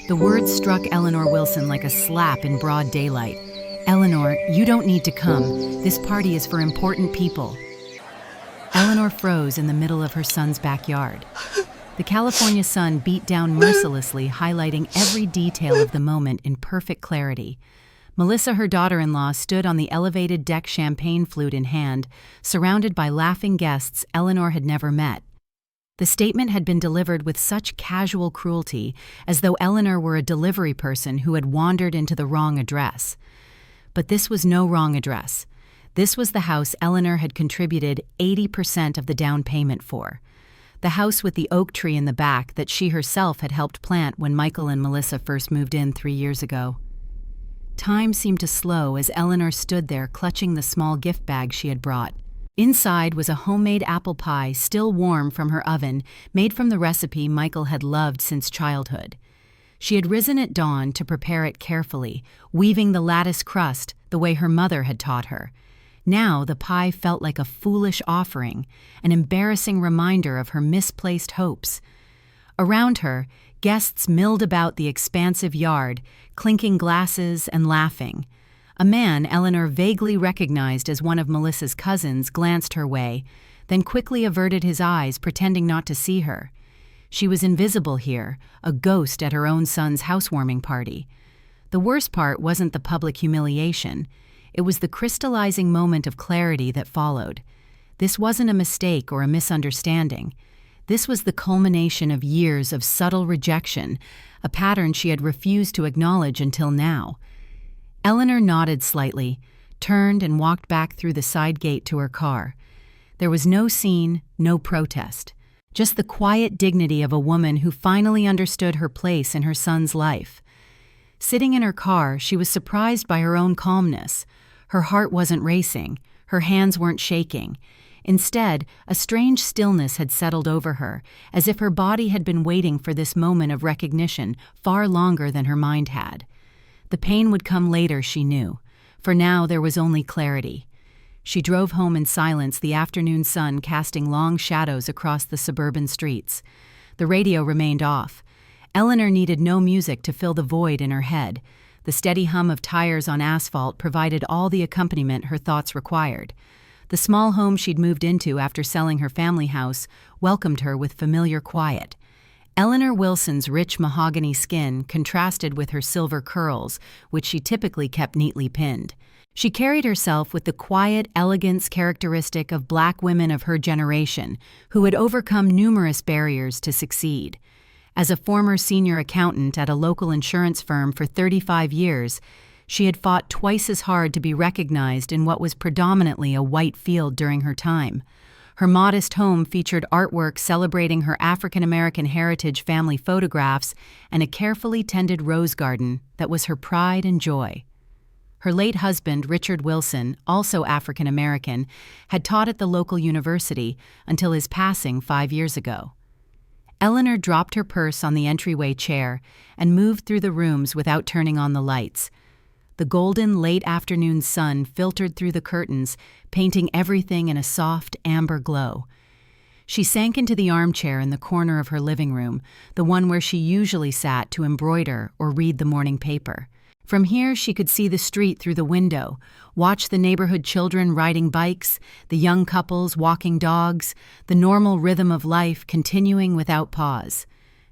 The words struck Eleanor Wilson like a slap in broad daylight. "Eleanor, you don't need to come. This party is for important people." Eleanor froze in the middle of her son's backyard. The California sun beat down mercilessly, highlighting every detail of the moment in perfect clarity. Melissa, her daughter-in-law, stood on the elevated deck, champagne flute in hand, surrounded by laughing guests Eleanor had never met. The statement had been delivered with such casual cruelty, as though Eleanor were a delivery person who had wandered into the wrong address. But this was no wrong address. This was the house Eleanor had contributed 80% of the down payment for. The house with the oak tree in the back that she herself had helped plant when Michael and Melissa first moved in 3 years ago. Time seemed to slow as Eleanor stood there clutching the small gift bag she had brought. Inside was a homemade apple pie still warm from her oven, made from the recipe Michael had loved since childhood. She had risen at dawn to prepare it carefully, weaving the lattice crust the way her mother had taught her. Now the pie felt like a foolish offering, an embarrassing reminder of her misplaced hopes. Around her, guests milled about the expansive yard, clinking glasses and laughing. A man Eleanor vaguely recognized as one of Melissa's cousins glanced her way, then quickly averted his eyes, pretending not to see her. She was invisible here, a ghost at her own son's housewarming party. The worst part wasn't the public humiliation. It was the crystallizing moment of clarity that followed. This wasn't a mistake or a misunderstanding. This was the culmination of years of subtle rejection, a pattern she had refused to acknowledge until now. Eleanor nodded slightly, turned and walked back through the side gate to her car. There was no scene, no protest, just the quiet dignity of a woman who finally understood her place in her son's life. Sitting in her car, she was surprised by her own calmness. Her heart wasn't racing, her hands weren't shaking. Instead, a strange stillness had settled over her, as if her body had been waiting for this moment of recognition far longer than her mind had. The pain would come later, she knew. For now, there was only clarity. She drove home in silence, the afternoon sun casting long shadows across the suburban streets. The radio remained off. Eleanor needed no music to fill the void in her head. The steady hum of tires on asphalt provided all the accompaniment her thoughts required. The small home she'd moved into after selling her family house welcomed her with familiar quiet. Eleanor Wilson's rich mahogany skin contrasted with her silver curls, which she typically kept neatly pinned. She carried herself with the quiet elegance characteristic of Black women of her generation, who had overcome numerous barriers to succeed. As a former senior accountant at a local insurance firm for 35 years, she had fought twice as hard to be recognized in what was predominantly a white field during her time. Her modest home featured artwork celebrating her African American heritage, family photographs, and a carefully tended rose garden that was her pride and joy. Her late husband, Richard Wilson, also African American, had taught at the local university until his passing 5 years ago. Eleanor dropped her purse on the entryway chair and moved through the rooms without turning on the lights. The golden late afternoon sun filtered through the curtains, painting everything in a soft amber glow. She sank into the armchair in the corner of her living room, the one where she usually sat to embroider or read the morning paper. From here she could see the street through the window, watch the neighborhood children riding bikes, the young couples walking dogs, the normal rhythm of life continuing without pause.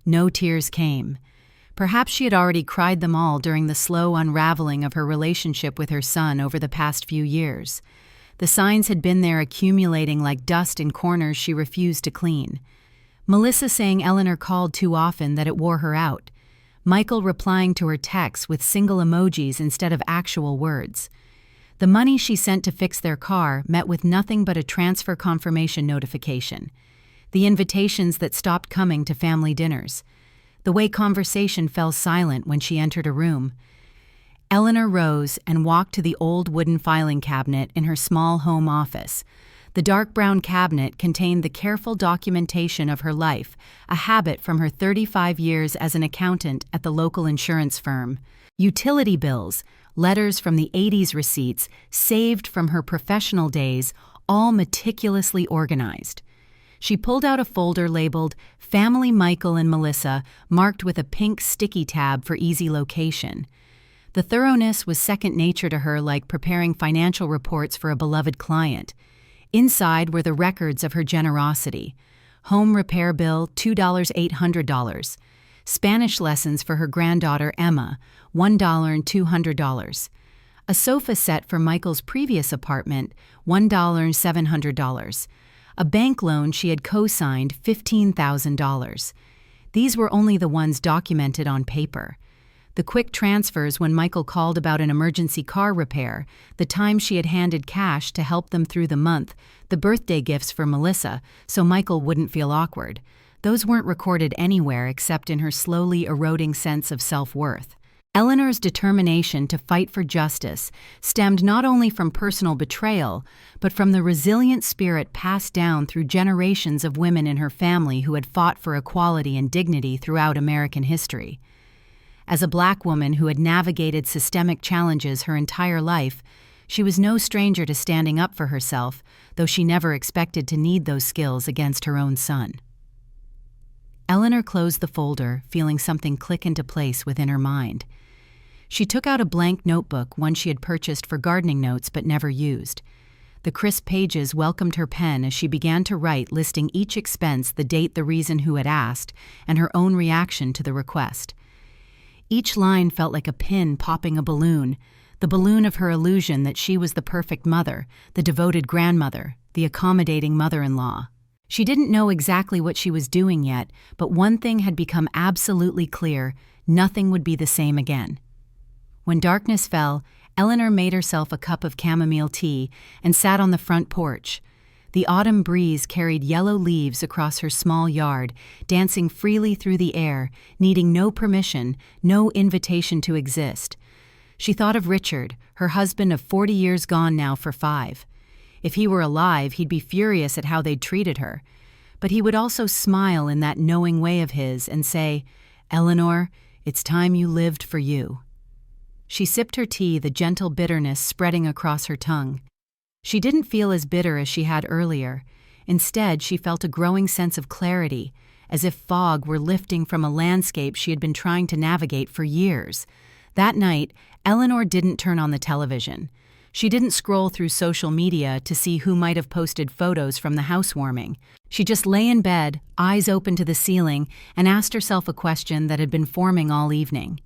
No tears came. Perhaps she had already cried them all during the slow unraveling of her relationship with her son over the past few years. The signs had been there, accumulating like dust in corners she refused to clean. Melissa saying Eleanor called too often that it wore her out. Michael replying to her texts with single emojis instead of actual words. The money she sent to fix their car met with nothing but a transfer confirmation notification. The invitations that stopped coming to family dinners. The way conversation fell silent when she entered a room. Eleanor rose and walked to the old wooden filing cabinet in her small home office. The dark brown cabinet contained the careful documentation of her life, a habit from her 35 years as an accountant at the local insurance firm. Utility bills, letters from the 80s, receipts saved from her professional days, all meticulously organized. She pulled out a folder labeled Family Michael and Melissa, marked with a pink sticky tab for easy location. The thoroughness was second nature to her, like preparing financial reports for a beloved client. Inside were the records of her generosity. Home repair bill, $2,800. Spanish lessons for her granddaughter Emma, $1,200. A sofa set for Michael's previous apartment, $1,700. A bank loan she had co-signed, $15,000. These were only the ones documented on paper. The quick transfers when Michael called about an emergency car repair, the time she had handed cash to help them through the month, the birthday gifts for Melissa, so Michael wouldn't feel awkward. Those weren't recorded anywhere except in her slowly eroding sense of self-worth. Eleanor's determination to fight for justice stemmed not only from personal betrayal, but from the resilient spirit passed down through generations of women in her family who had fought for equality and dignity throughout American history. As a Black woman who had navigated systemic challenges her entire life, she was no stranger to standing up for herself, though she never expected to need those skills against her own son. Eleanor closed the folder, feeling something click into place within her mind. She took out a blank notebook, one she had purchased for gardening notes but never used. The crisp pages welcomed her pen as she began to write, listing each expense, the date, the reason who had asked, and her own reaction to the request. Each line felt like a pin popping a balloon, the balloon of her illusion that she was the perfect mother, the devoted grandmother, the accommodating mother-in-law. She didn't know exactly what she was doing yet, but one thing had become absolutely clear: nothing would be the same again. When darkness fell, Eleanor made herself a cup of chamomile tea and sat on the front porch. The autumn breeze carried yellow leaves across her small yard, dancing freely through the air, needing no permission, no invitation to exist. She thought of Richard, her husband of 40 years gone now for 5. If he were alive, he'd be furious at how they'd treated her. But he would also smile in that knowing way of his and say, "Eleanor, it's time you lived for you." She sipped her tea, the gentle bitterness spreading across her tongue. She didn't feel as bitter as she had earlier. Instead, she felt a growing sense of clarity, as if fog were lifting from a landscape she had been trying to navigate for years. That night, Eleanor didn't turn on the television. She didn't scroll through social media to see who might have posted photos from the housewarming. She just lay in bed, eyes open to the ceiling, and asked herself a question that had been forming all evening.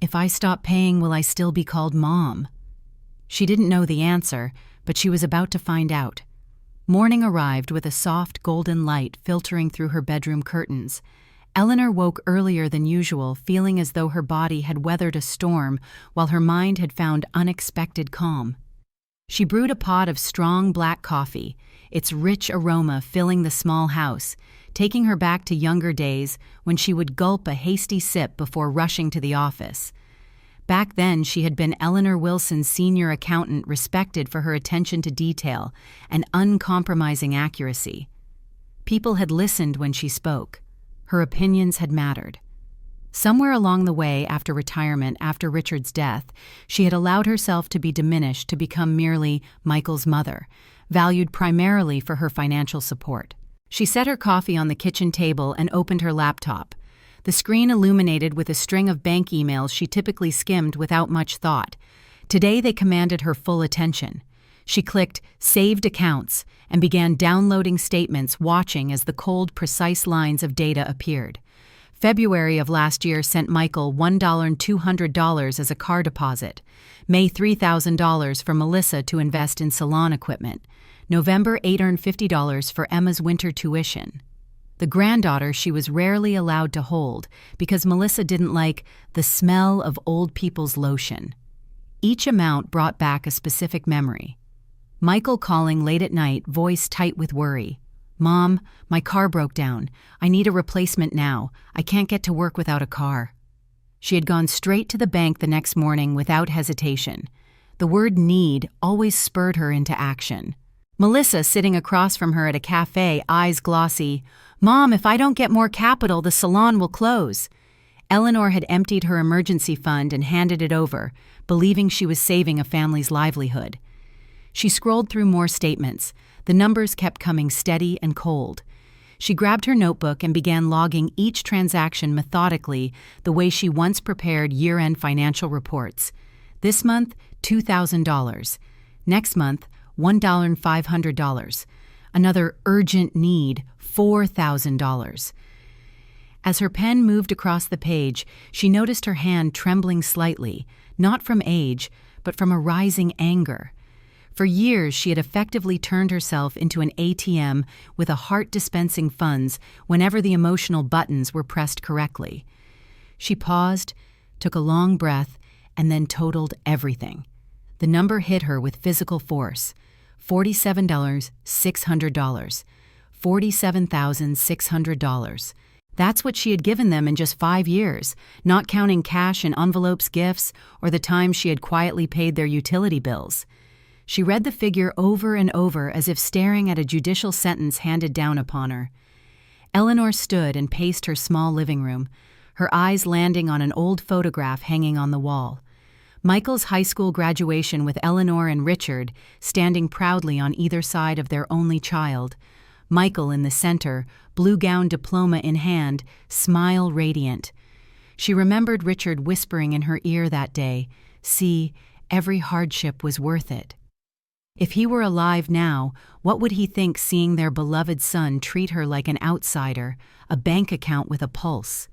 If I stop paying, will I still be called Mom? She didn't know the answer, but she was about to find out. Morning arrived with a soft golden light filtering through her bedroom curtains. Eleanor woke earlier than usual, feeling as though her body had weathered a storm while her mind had found unexpected calm. She brewed a pot of strong black coffee, its rich aroma filling the small house, taking her back to younger days when she would gulp a hasty sip before rushing to the office. Back then, she had been Eleanor Wilson's senior accountant, respected for her attention to detail and uncompromising accuracy. People had listened when she spoke. Her opinions had mattered. Somewhere along the way, after retirement, after Richard's death, she had allowed herself to be diminished to become merely Michael's mother, valued primarily for her financial support. She set her coffee on the kitchen table and opened her laptop. The screen illuminated with a string of bank emails she typically skimmed without much thought. Today they commanded her full attention. She clicked Saved Accounts and began downloading statements, watching as the cold, precise lines of data appeared. February of last year sent Michael $1,200 as a car deposit. May $3,000 for Melissa to invest in salon equipment. November $850 for Emma's winter tuition. The granddaughter she was rarely allowed to hold because Melissa didn't like the smell of old people's lotion. Each amount brought back a specific memory. Michael calling late at night, voice tight with worry. "Mom, my car broke down. I need a replacement now. I can't get to work without a car." She had gone straight to the bank the next morning without hesitation. The word need always spurred her into action. Melissa, sitting across from her at a cafe, eyes glossy. "Mom, if I don't get more capital, the salon will close." Eleanor had emptied her emergency fund and handed it over, believing she was saving a family's livelihood. She scrolled through more statements. The The numbers kept coming steady and cold. She grabbed her notebook and began logging each transaction methodically, the way she once prepared year-end financial reports. This month, $2,000. Next month, $1,500. Another urgent need, $4,000. As her pen moved across the page, she noticed her hand trembling slightly, not from age, but from a rising anger. For years, she had effectively turned herself into an ATM with a heart dispensing funds whenever the emotional buttons were pressed correctly. She paused, took a long breath, and then totaled everything. The number hit her with physical force. $47,600. $47,600. That's what she had given them in just 5 years, not counting cash in envelopes, gifts, or the time she had quietly paid their utility bills. She read the figure over and over as if staring at a judicial sentence handed down upon her. Eleanor stood and paced her small living room, her eyes landing on an old photograph hanging on the wall. Michael's high school graduation with Eleanor and Richard standing proudly on either side of their only child. Michael in the center, blue gown diploma in hand, smile radiant. She remembered Richard whispering in her ear that day, "See, every hardship was worth it." If he were alive now, what would he think seeing their beloved son treat her like an outsider, a bank account with a pulse?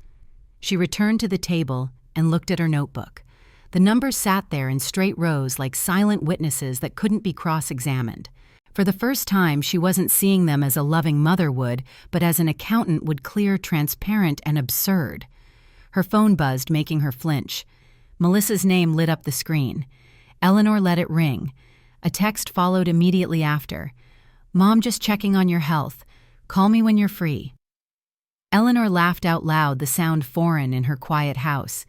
She returned to the table and looked at her notebook. The numbers sat there in straight rows like silent witnesses that couldn't be cross-examined. For the first time, she wasn't seeing them as a loving mother would, but as an accountant would clear transparent and absurd. Her phone buzzed, making her flinch. Melissa's name lit up the screen. Eleanor let it ring. A text followed immediately after. "Mom, just checking on your health. Call me when you're free." Eleanor laughed out loud, the sound foreign in her quiet house.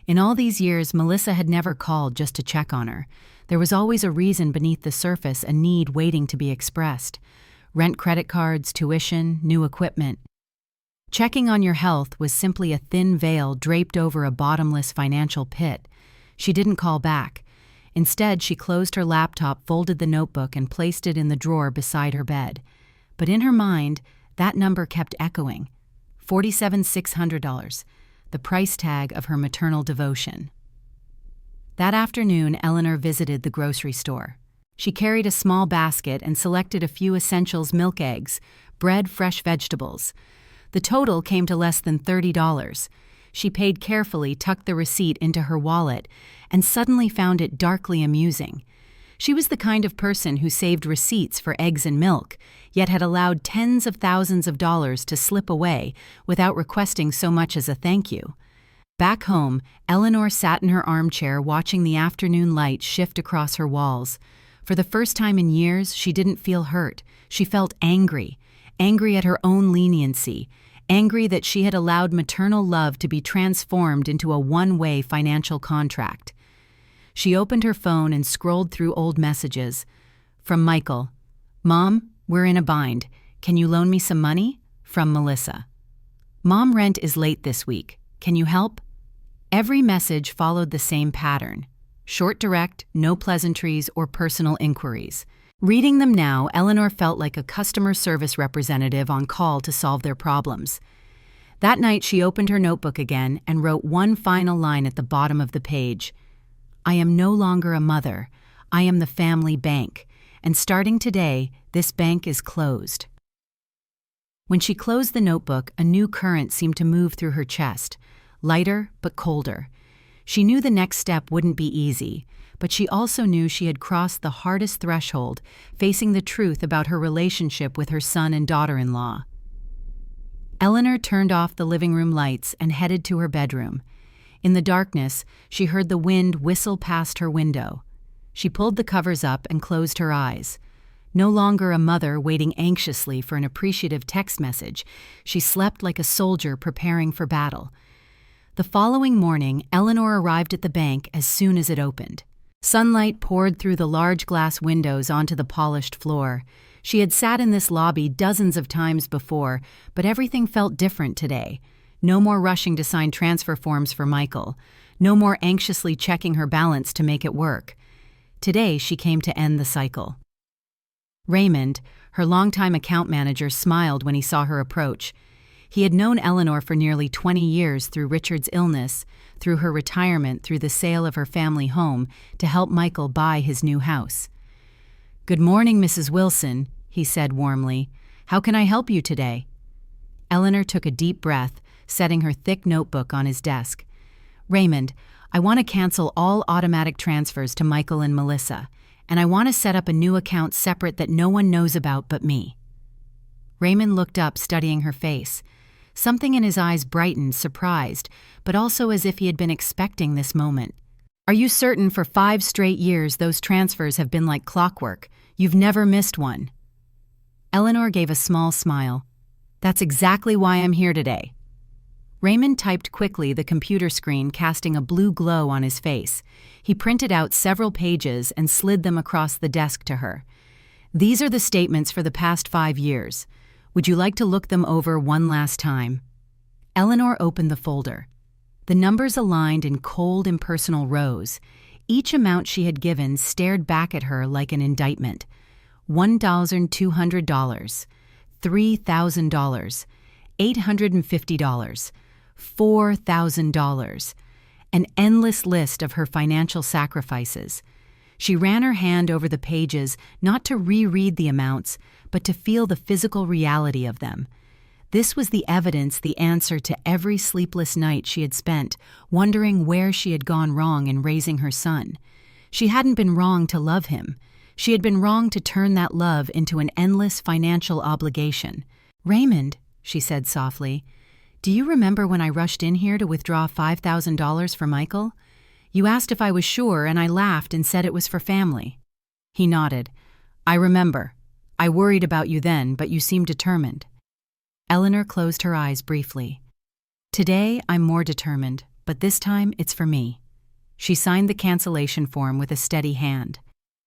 In all these years, Melissa had never called just to check on her. There was always a reason beneath the surface, a need waiting to be expressed. Rent, credit cards, tuition, new equipment. Checking on your health was simply a thin veil draped over a bottomless financial pit. She didn't call back. Instead, she closed her laptop, folded the notebook, and placed it in the drawer beside her bed. But in her mind, that number kept echoing. $47,600, the price tag of her maternal devotion. That afternoon, Eleanor visited the grocery store. She carried a small basket and selected a few essentials: milk, eggs, bread, fresh vegetables. The total came to less than $30. She paid carefully, tucked the receipt into her wallet, and suddenly found it darkly amusing. She was the kind of person who saved receipts for eggs and milk, yet had allowed tens of thousands of dollars to slip away without requesting so much as a thank you. Back home, Eleanor sat in her armchair watching the afternoon light shift across her walls. For the first time in years, she didn't feel hurt. She felt angry. Angry at her own leniency. Angry that she had allowed maternal love to be transformed into a one-way financial contract. She opened her phone and scrolled through old messages. From Michael. "Mom, we're in a bind. Can you loan me some money?" From Melissa. "Mom, rent is late this week. Can you help?" Every message followed the same pattern. Short, direct, no pleasantries or personal inquiries. Reading them now, Eleanor felt like a customer service representative on call to solve their problems. That night, she opened her notebook again and wrote one final line at the bottom of the page. "I am no longer a mother. I am the family bank, and starting today, this bank is closed." When she closed the notebook, a new current seemed to move through her chest, lighter but colder. She knew the next step wouldn't be easy, but she also knew she had crossed the hardest threshold, facing the truth about her relationship with her son and daughter-in-law. Eleanor turned off the living room lights and headed to her bedroom. In the darkness, she heard the wind whistle past her window. She pulled the covers up and closed her eyes. No longer a mother waiting anxiously for an appreciative text message, she slept like a soldier preparing for battle. The following morning, Eleanor arrived at the bank as soon as it opened. Sunlight poured through the large glass windows onto the polished floor. She had sat in this lobby dozens of times before, but everything felt different today. No more rushing to sign transfer forms for Michael. No more anxiously checking her balance to make it work. Today, she came to end the cycle. Raymond, her longtime account manager, smiled when he saw her approach. He had known Eleanor for nearly 20 years through Richard's illness, through her retirement, through the sale of her family home to help Michael buy his new house. "Good morning, Mrs. Wilson," he said warmly. "How can I help you today?" Eleanor took a deep breath, setting her thick notebook on his desk. "Raymond, I want to cancel all automatic transfers to Michael and Melissa, and I want to set up a new account separate that no one knows about but me." Raymond looked up, studying her face. Something in his eyes brightened, surprised, but also as if he had been expecting this moment. "Are you certain for 5 straight years those transfers have been like clockwork? You've never missed one?" Eleanor gave a small smile. "That's exactly why I'm here today." Raymond typed quickly, the computer screen casting a blue glow on his face. He printed out several pages and slid them across the desk to her. "These are the statements for the past 5 years. Would you like to look them over one last time?" Eleanor opened the folder. The numbers aligned in cold, impersonal rows. Each amount she had given stared back at her like an indictment. $1,200, $3,000, $850, $4,000, an endless list of her financial sacrifices. She ran her hand over the pages, not to reread the amounts, but to feel the physical reality of them. This was the evidence, the answer to every sleepless night she had spent, wondering where she had gone wrong in raising her son. She hadn't been wrong to love him. She had been wrong to turn that love into an endless financial obligation. "Raymond," she said softly, "do you remember when I rushed in here to withdraw $5,000 for Michael? You asked if I was sure, and I laughed and said it was for family." He nodded. "I remember. I worried about you then, but you seemed determined." Eleanor closed her eyes briefly. "Today, I'm more determined, but this time it's for me." She signed the cancellation form with a steady hand.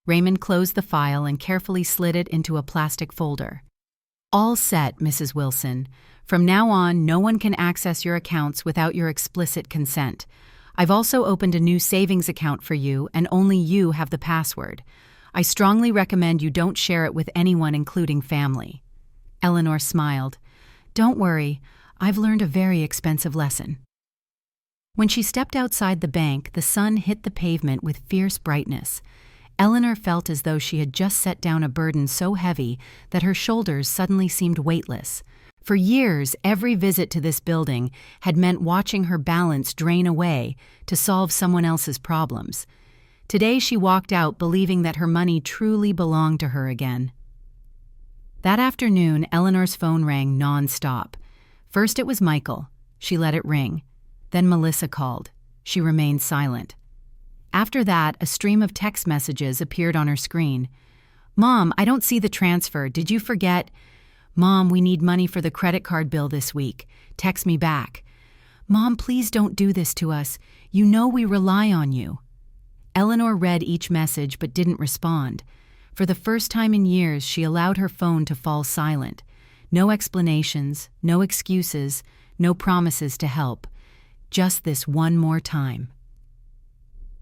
Raymond closed the file and carefully slid it into a plastic folder. "All set, Mrs. Wilson. From now on, no one can access your accounts without your explicit consent. I've also opened a new savings account for you, and only you have the password. I strongly recommend you don't share it with anyone, including family." Eleanor smiled. "Don't worry, I've learned a very expensive lesson." When she stepped outside the bank, the sun hit the pavement with fierce brightness. Eleanor felt as though she had just set down a burden so heavy that her shoulders suddenly seemed weightless. For years, every visit to this building had meant watching her balance drain away to solve someone else's problems. Today she walked out believing that her money truly belonged to her again. That afternoon, Eleanor's phone rang non-stop. First it was Michael. She let it ring. Then Melissa called. She remained silent. After that, a stream of text messages appeared on her screen. "Mom, I don't see the transfer. Did you forget?" "Mom, we need money for the credit card bill this week. Text me back." "Mom, please don't do this to us. You know we rely on you." Eleanor read each message but didn't respond. For the first time in years, she allowed her phone to fall silent. No explanations, no excuses, no promises to help. Just this one more time.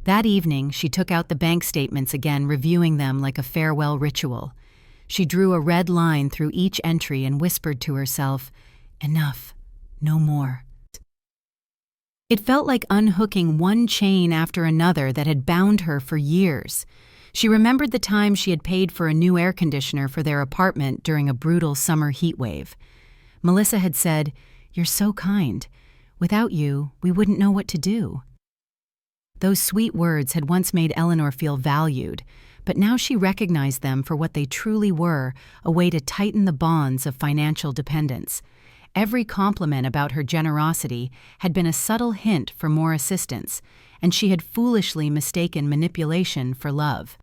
That evening, she took out the bank statements again, reviewing them like a farewell ritual. She drew a red line through each entry and whispered to herself, "Enough, no more." It felt like unhooking one chain after another that had bound her for years. She remembered the time she had paid for a new air conditioner for their apartment during a brutal summer heat wave. Melissa had said, "You're so kind. Without you, we wouldn't know what to do." Those sweet words had once made Eleanor feel valued, but now she recognized them for what they truly were, a way to tighten the bonds of financial dependence. Every compliment about her generosity had been a subtle hint for more assistance, and she had foolishly mistaken manipulation for love.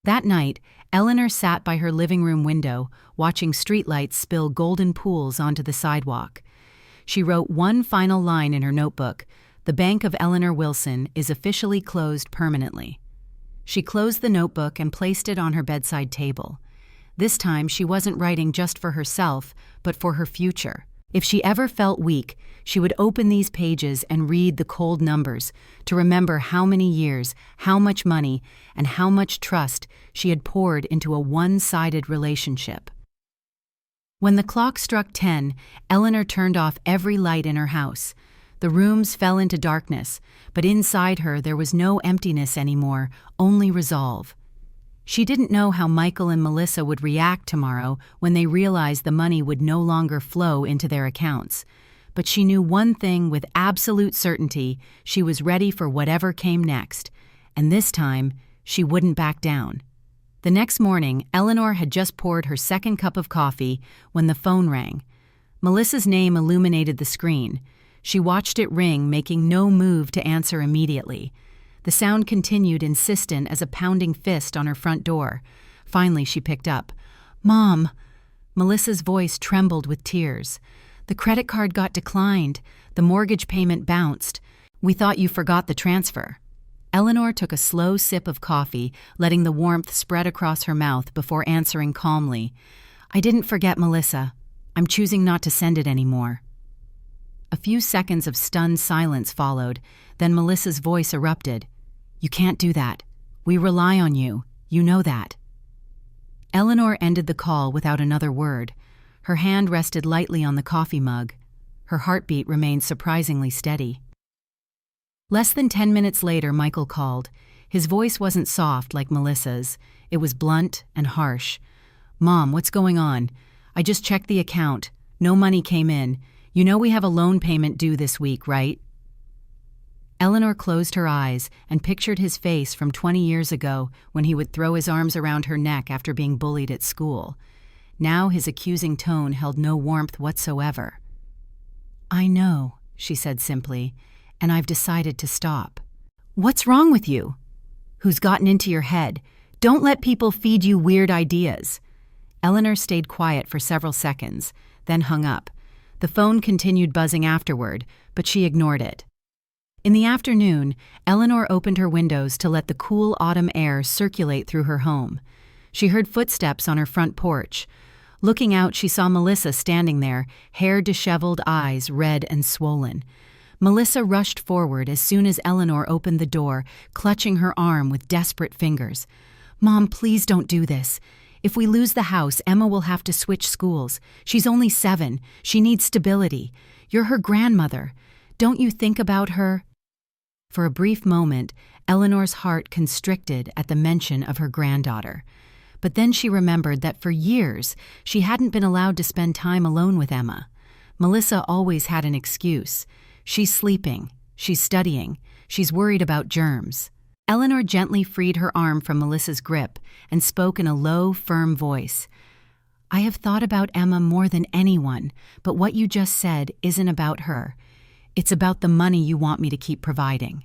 That night, Eleanor sat by her living room window, watching streetlights spill golden pools onto the sidewalk. She wrote one final line in her notebook: "The Bank of Eleanor Wilson is officially closed permanently." She closed the notebook and placed it on her bedside table. This time she wasn't writing just for herself, but for her future, If she ever felt weak, she would open these pages and read the cold numbers to remember how many years, how much money, and how much trust she had poured into a one-sided relationship. When the clock struck 10, Eleanor turned off every light in her house. The rooms fell into darkness, but inside her there was no emptiness anymore, only resolve. She didn't know how Michael and Melissa would react tomorrow when they realized the money would no longer flow into their accounts. But she knew one thing with absolute certainty: she was ready for whatever came next, and this time, she wouldn't back down. The next morning, Eleanor had just poured her second cup of coffee when the phone rang. Melissa's name illuminated the screen. She watched it ring, making no move to answer immediately. The sound continued, insistent as a pounding fist on her front door. Finally, she picked up. "Mom!" Melissa's voice trembled with tears. "The credit card got declined. The mortgage payment bounced. We thought you forgot the transfer." Eleanor took a slow sip of coffee, letting the warmth spread across her mouth before answering calmly. "I didn't forget, Melissa. I'm choosing not to send it anymore." A few seconds of stunned silence followed, then Melissa's voice erupted. "You can't do that. We rely on you. You know that." Eleanor ended the call without another word. Her hand rested lightly on the coffee mug. Her heartbeat remained surprisingly steady. Less than 10 minutes later, Michael called. His voice wasn't soft like Melissa's. It was blunt and harsh. "Mom, what's going on? I just checked the account. No money came in. You know we have a loan payment due this week, right?" Eleanor closed her eyes and pictured his face from 20 years ago when he would throw his arms around her neck after being bullied at school. Now his accusing tone held no warmth whatsoever. "I know," she said simply, "and I've decided to stop." "What's wrong with you? Who's gotten into your head? Don't let people feed you weird ideas." Eleanor stayed quiet for several seconds, then hung up. The phone continued buzzing afterward, but she ignored it. In the afternoon, Eleanor opened her windows to let the cool autumn air circulate through her home. She heard footsteps on her front porch. Looking out, she saw Melissa standing there, hair disheveled, eyes red and swollen. Melissa rushed forward as soon as Eleanor opened the door, clutching her arm with desperate fingers. "Mom, please don't do this. If we lose the house, Emma will have to switch schools. She's only 7. She needs stability. You're her grandmother. Don't you think about her?" For a brief moment, Eleanor's heart constricted at the mention of her granddaughter. But then she remembered that for years she hadn't been allowed to spend time alone with Emma. Melissa always had an excuse. She's sleeping, she's studying, she's worried about germs. Eleanor gently freed her arm from Melissa's grip and spoke in a low, firm voice. "I have thought about Emma more than anyone, but what you just said isn't about her. It's about the money you want me to keep providing."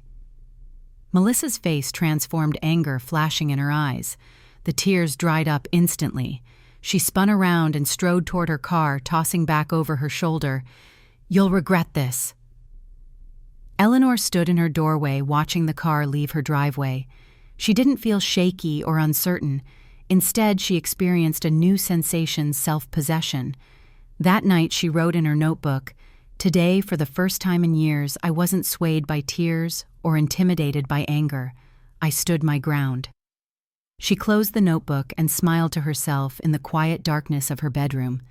Melissa's face transformed, anger flashing in her eyes. The tears dried up instantly. She spun around and strode toward her car, tossing back over her shoulder, "You'll regret this." Eleanor stood in her doorway, watching the car leave her driveway. She didn't feel shaky or uncertain. Instead, she experienced a new sensation: self-possession. That night, she wrote in her notebook, "Today, for the first time in years, I wasn't swayed by tears or intimidated by anger. I stood my ground." She closed the notebook and smiled to herself in the quiet darkness of her bedroom.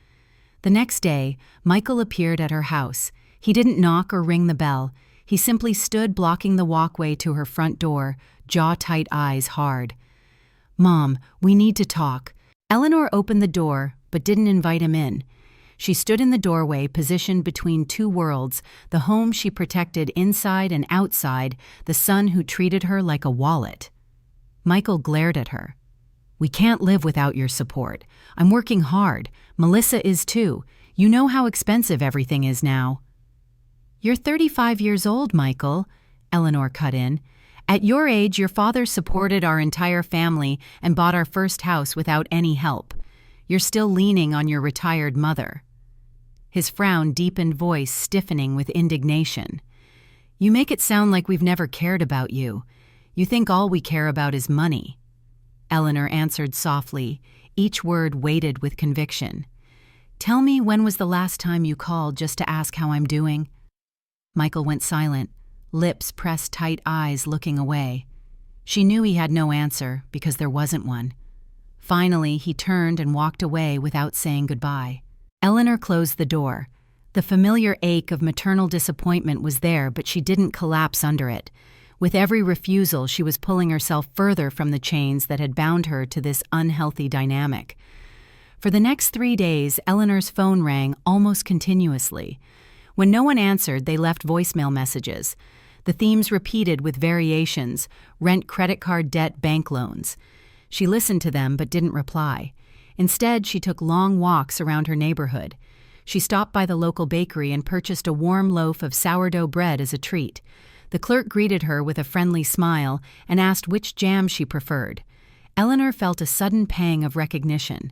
The next day, Michael appeared at her house. He didn't knock or ring the bell. He simply stood blocking the walkway to her front door, jaw-tight, eyes hard. "Mom, we need to talk." Eleanor opened the door, but didn't invite him in. She stood in the doorway, positioned between two worlds, the home she protected inside and outside, the son who treated her like a wallet. Michael glared at her. "We can't live without your support. I'm working hard. Melissa is too. You know how expensive everything is now." "You're 35 years old, Michael," Eleanor cut in. "At your age, your father supported our entire family and bought our first house without any help. You're still leaning on your retired mother." His frown deepened, voice stiffening with indignation. "You make it sound like we've never cared about you. You think all we care about is money." Eleanor answered softly, each word weighted with conviction. Tell me, when was the last time you called just to ask how I'm doing? Michael went silent, lips pressed tight, eyes looking away. She knew he had no answer because there wasn't one. Finally, he turned and walked away without saying goodbye. Eleanor closed the door. The familiar ache of maternal disappointment was there, but she didn't collapse under it. With every refusal, she was pulling herself further from the chains that had bound her to this unhealthy dynamic. For the next 3 days, Eleanor's phone rang almost continuously. When no one answered, they left voicemail messages. The themes repeated with variations: rent, credit card debt, bank loans. She listened to them but didn't reply. Instead, she took long walks around her neighborhood. She stopped by the local bakery and purchased a warm loaf of sourdough bread as a treat. The clerk greeted her with a friendly smile and asked which jam she preferred. Eleanor felt a sudden pang of recognition.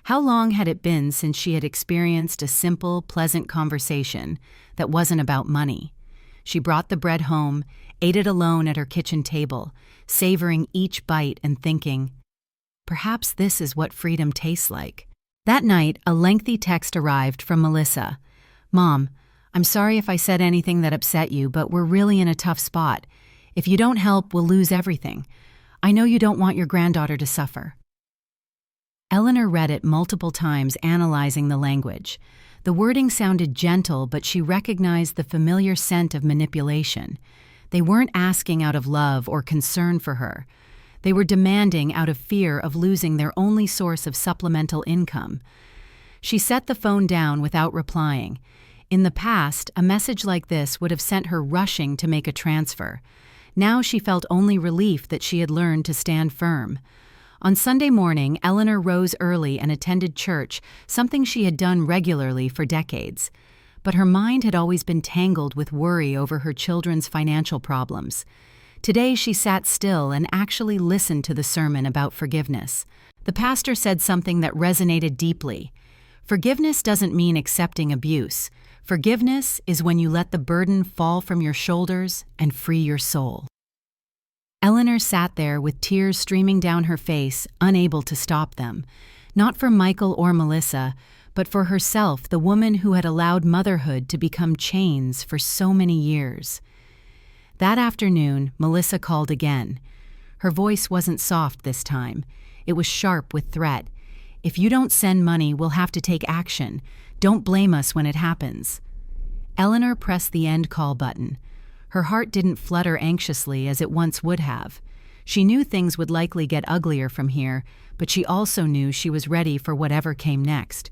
How long had it been since she had experienced a simple, pleasant conversation that wasn't about money? She brought the bread home, ate it alone at her kitchen table, savoring each bite and thinking, perhaps this is what freedom tastes like. That night, a lengthy text arrived from Melissa. Mom, I'm sorry if I said anything that upset you, but we're really in a tough spot. If you don't help, we'll lose everything. I know you don't want your granddaughter to suffer. Eleanor read it multiple times, analyzing the language. The wording sounded gentle, but she recognized the familiar scent of manipulation. They weren't asking out of love or concern for her. They were demanding out of fear of losing their only source of supplemental income. She set the phone down without replying. In the past, a message like this would have sent her rushing to make a transfer. Now she felt only relief that she had learned to stand firm. On Sunday morning, Eleanor rose early and attended church, something she had done regularly for decades. But her mind had always been tangled with worry over her children's financial problems. Today she sat still and actually listened to the sermon about forgiveness. The pastor said something that resonated deeply. Forgiveness doesn't mean accepting abuse. Forgiveness is when you let the burden fall from your shoulders and free your soul. Eleanor sat there with tears streaming down her face, unable to stop them. Not for Michael or Melissa, but for herself, the woman who had allowed motherhood to become chains for so many years. That afternoon, Melissa called again. Her voice wasn't soft this time. It was sharp with threat. If you don't send money, we'll have to take action. Don't blame us when it happens. Eleanor pressed the end call button. Her heart didn't flutter anxiously as it once would have. She knew things would likely get uglier from here, but she also knew she was ready for whatever came next.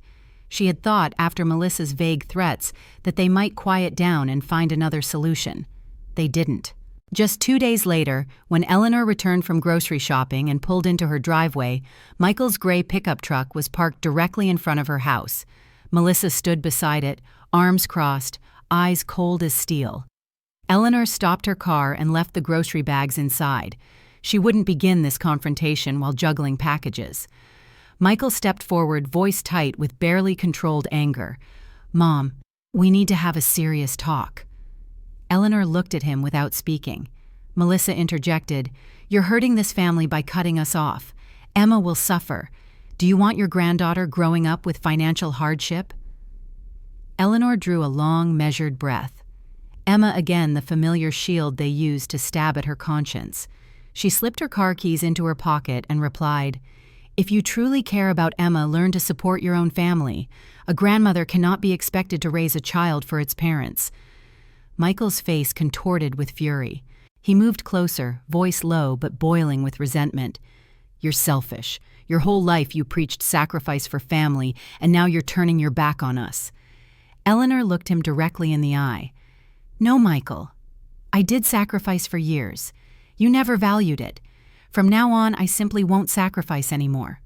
She had thought, after Melissa's vague threats, that they might quiet down and find another solution. They didn't. Just 2 days later, when Eleanor returned from grocery shopping and pulled into her driveway, Michael's gray pickup truck was parked directly in front of her house. Melissa stood beside it, arms crossed, eyes cold as steel. Eleanor stopped her car and left the grocery bags inside. She wouldn't begin this confrontation while juggling packages. Michael stepped forward, voice tight with barely controlled anger. Mom, we need to have a serious talk. Eleanor looked at him without speaking. Melissa interjected, You're hurting this family by cutting us off. Emma will suffer. Do you want your granddaughter growing up with financial hardship? Eleanor drew a long, measured breath. Emma again, the familiar shield they used to stab at her conscience. She slipped her car keys into her pocket and replied, If you truly care about Emma, learn to support your own family. A grandmother cannot be expected to raise a child for its parents. Michael's face contorted with fury. He moved closer, voice low but boiling with resentment. You're selfish. Your whole life you preached sacrifice for family, and now you're turning your back on us. Eleanor looked him directly in the eye. No, Michael. I did sacrifice for years. You never valued it. From now on, I simply won't sacrifice anymore.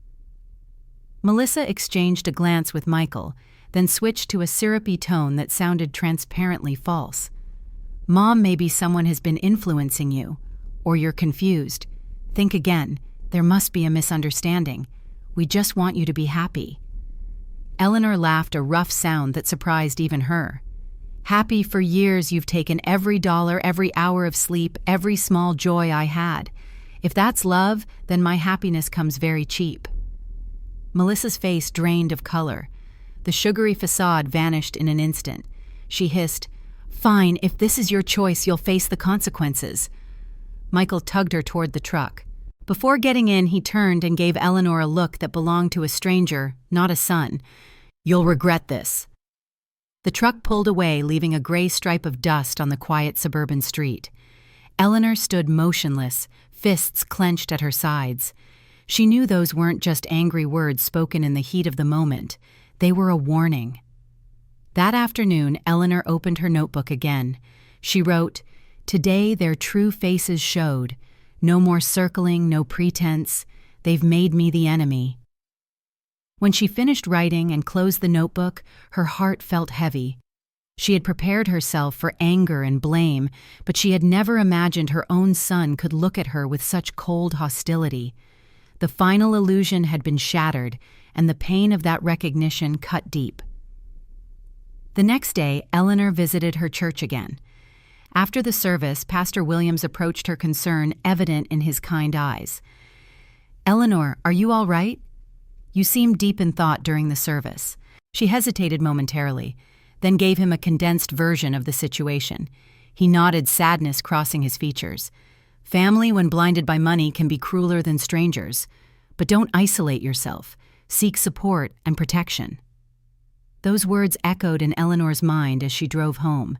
Melissa exchanged a glance with Michael, then switched to a syrupy tone that sounded transparently false. Mom, maybe someone has been influencing you, or you're confused. Think again. There must be a misunderstanding. We just want you to be happy. Eleanor laughed, a rough sound that surprised even her. Happy? For years you've taken every dollar, every hour of sleep, every small joy I had. If that's love, then my happiness comes very cheap. Melissa's face drained of color. The sugary facade vanished in an instant. She hissed, "Fine, if this is your choice, you'll face the consequences." Michael tugged her toward the truck. Before getting in, he turned and gave Eleanor a look that belonged to a stranger, not a son. "You'll regret this." The truck pulled away, leaving a gray stripe of dust on the quiet suburban street. Eleanor stood motionless, fists clenched at her sides. She knew those weren't just angry words spoken in the heat of the moment. They were a warning. That afternoon, Eleanor opened her notebook again. She wrote, "Today their true faces showed. No more circling, no pretense. They've made me the enemy." When she finished writing and closed the notebook, her heart felt heavy. She had prepared herself for anger and blame, but she had never imagined her own son could look at her with such cold hostility. The final illusion had been shattered, and the pain of that recognition cut deep. The next day, Eleanor visited her church again. After the service, Pastor Williams approached her, concern evident in his kind eyes. "Eleanor, are you all right? You seemed deep in thought during the service." She hesitated momentarily, then gave him a condensed version of the situation. He nodded, sadness crossing his features. "Family, when blinded by money, can be crueler than strangers. But don't isolate yourself. Seek support and protection." Those words echoed in Eleanor's mind as she drove home.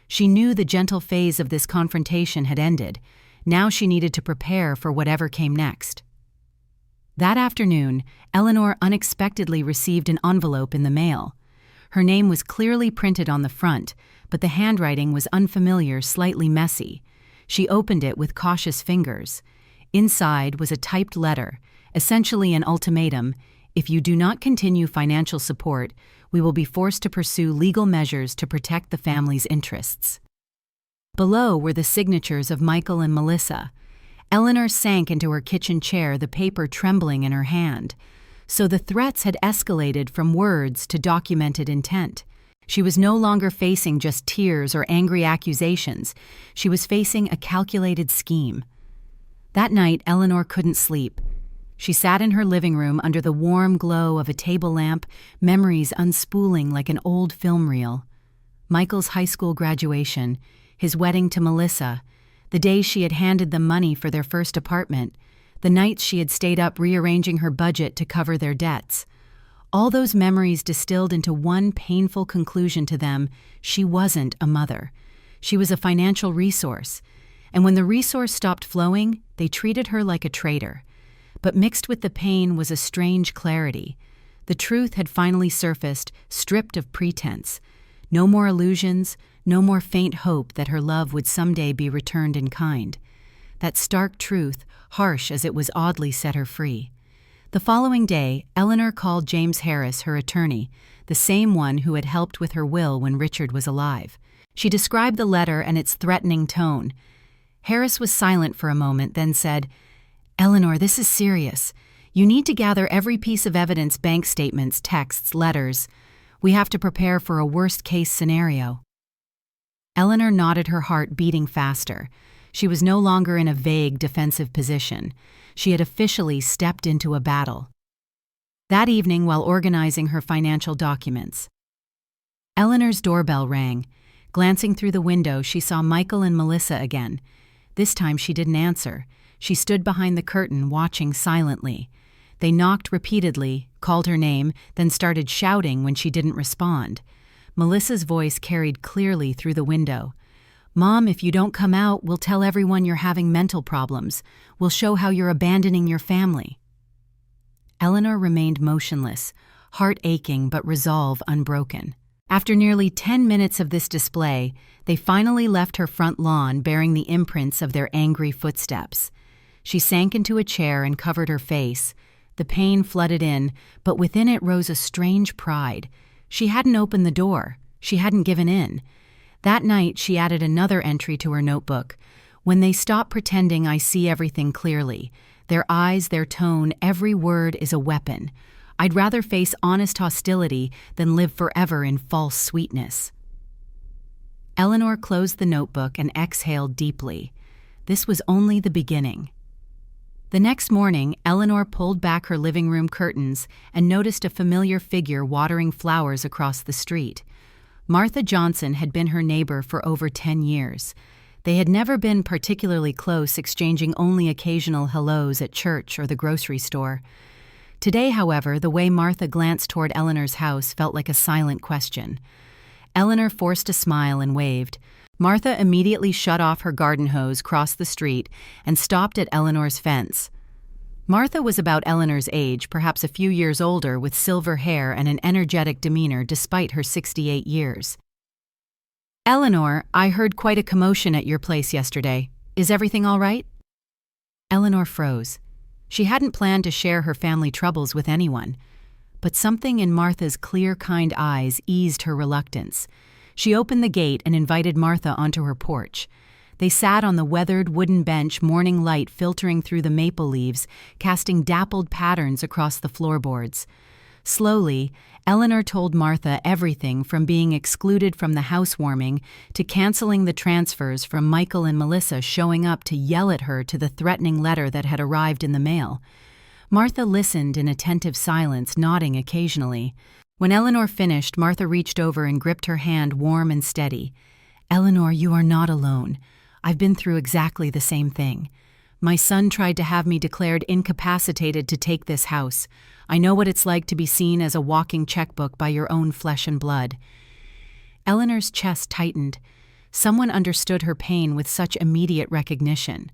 She knew the gentle phase of this confrontation had ended. Now she needed to prepare for whatever came next. That afternoon, Eleanor unexpectedly received an envelope in the mail. Her name was clearly printed on the front, but the handwriting was unfamiliar, slightly messy. She opened it with cautious fingers. Inside was a typed letter, essentially an ultimatum: "If you do not continue financial support, we will be forced to pursue legal measures to protect the family's interests." Below were the signatures of Michael and Melissa. Eleanor sank into her kitchen chair, the paper trembling in her hand. So the threats had escalated from words to documented intent. She was no longer facing just tears or angry accusations. She was facing a calculated scheme. That night, Eleanor couldn't sleep. She sat in her living room under the warm glow of a table lamp, memories unspooling like an old film reel. Michael's high school graduation, his wedding to Melissa, the day she had handed them money for their first apartment, the nights she had stayed up rearranging her budget to cover their debts. All those memories distilled into one painful conclusion to them: she wasn't a mother. She was a financial resource. And when the resource stopped flowing, they treated her like a traitor. But mixed with the pain was a strange clarity. The truth had finally surfaced, stripped of pretense. No more illusions, no more faint hope that her love would someday be returned in kind. That stark truth, harsh as it was, oddly set her free. The following day, Eleanor called James Harris, her attorney, the same one who had helped with her will when Richard was alive. She described the letter and its threatening tone. Harris was silent for a moment, then said, "Eleanor, this is serious. You need to gather every piece of evidence: bank statements, texts, letters. We have to prepare for a worst-case scenario." Eleanor nodded, her heart beating faster. She was no longer in a vague, defensive position. She had officially stepped into a battle. That evening, while organizing her financial documents, Eleanor's doorbell rang. Glancing through the window, she saw Michael and Melissa again. This time she didn't answer. She stood behind the curtain, watching silently. They knocked repeatedly, called her name, then started shouting when she didn't respond. Melissa's voice carried clearly through the window. "Mom, if you don't come out, we'll tell everyone you're having mental problems. We'll show how you're abandoning your family." Eleanor remained motionless, heart aching but resolve unbroken. After nearly 10 minutes of this display, they finally left her front lawn bearing the imprints of their angry footsteps. She sank into a chair and covered her face. The pain flooded in, but within it rose a strange pride. She hadn't opened the door. She hadn't given in. That night, she added another entry to her notebook. "When they stop pretending, I see everything clearly. Their eyes, their tone, every word is a weapon. I'd rather face honest hostility than live forever in false sweetness." Eleanor closed the notebook and exhaled deeply. This was only the beginning. The next morning, Eleanor pulled back her living room curtains and noticed a familiar figure watering flowers across the street. Martha Johnson had been her neighbor for over 10 years. They had never been particularly close, exchanging only occasional hellos at church or the grocery store. Today, however, the way Martha glanced toward Eleanor's house felt like a silent question. Eleanor forced a smile and waved. Martha immediately shut off her garden hose, crossed the street, and stopped at Eleanor's fence. Martha was about Eleanor's age, perhaps a few years older, with silver hair and an energetic demeanor despite her 68 years. "Eleanor, I heard quite a commotion at your place yesterday. Is everything all right?" Eleanor froze. She hadn't planned to share her family troubles with anyone, but something in Martha's clear, kind eyes eased her reluctance. She opened the gate and invited Martha onto her porch. They sat on the weathered wooden bench, morning light filtering through the maple leaves, casting dappled patterns across the floorboards. Slowly, Eleanor told Martha everything from being excluded from the housewarming to canceling the transfers, from Michael and Melissa showing up to yell at her to the threatening letter that had arrived in the mail. Martha listened in attentive silence, nodding occasionally. When Eleanor finished, Martha reached over and gripped her hand warm and steady. "Eleanor, you are not alone. I've been through exactly the same thing. My son tried to have me declared incapacitated to take this house. I know what it's like to be seen as a walking checkbook by your own flesh and blood." Eleanor's chest tightened. Someone understood her pain with such immediate recognition.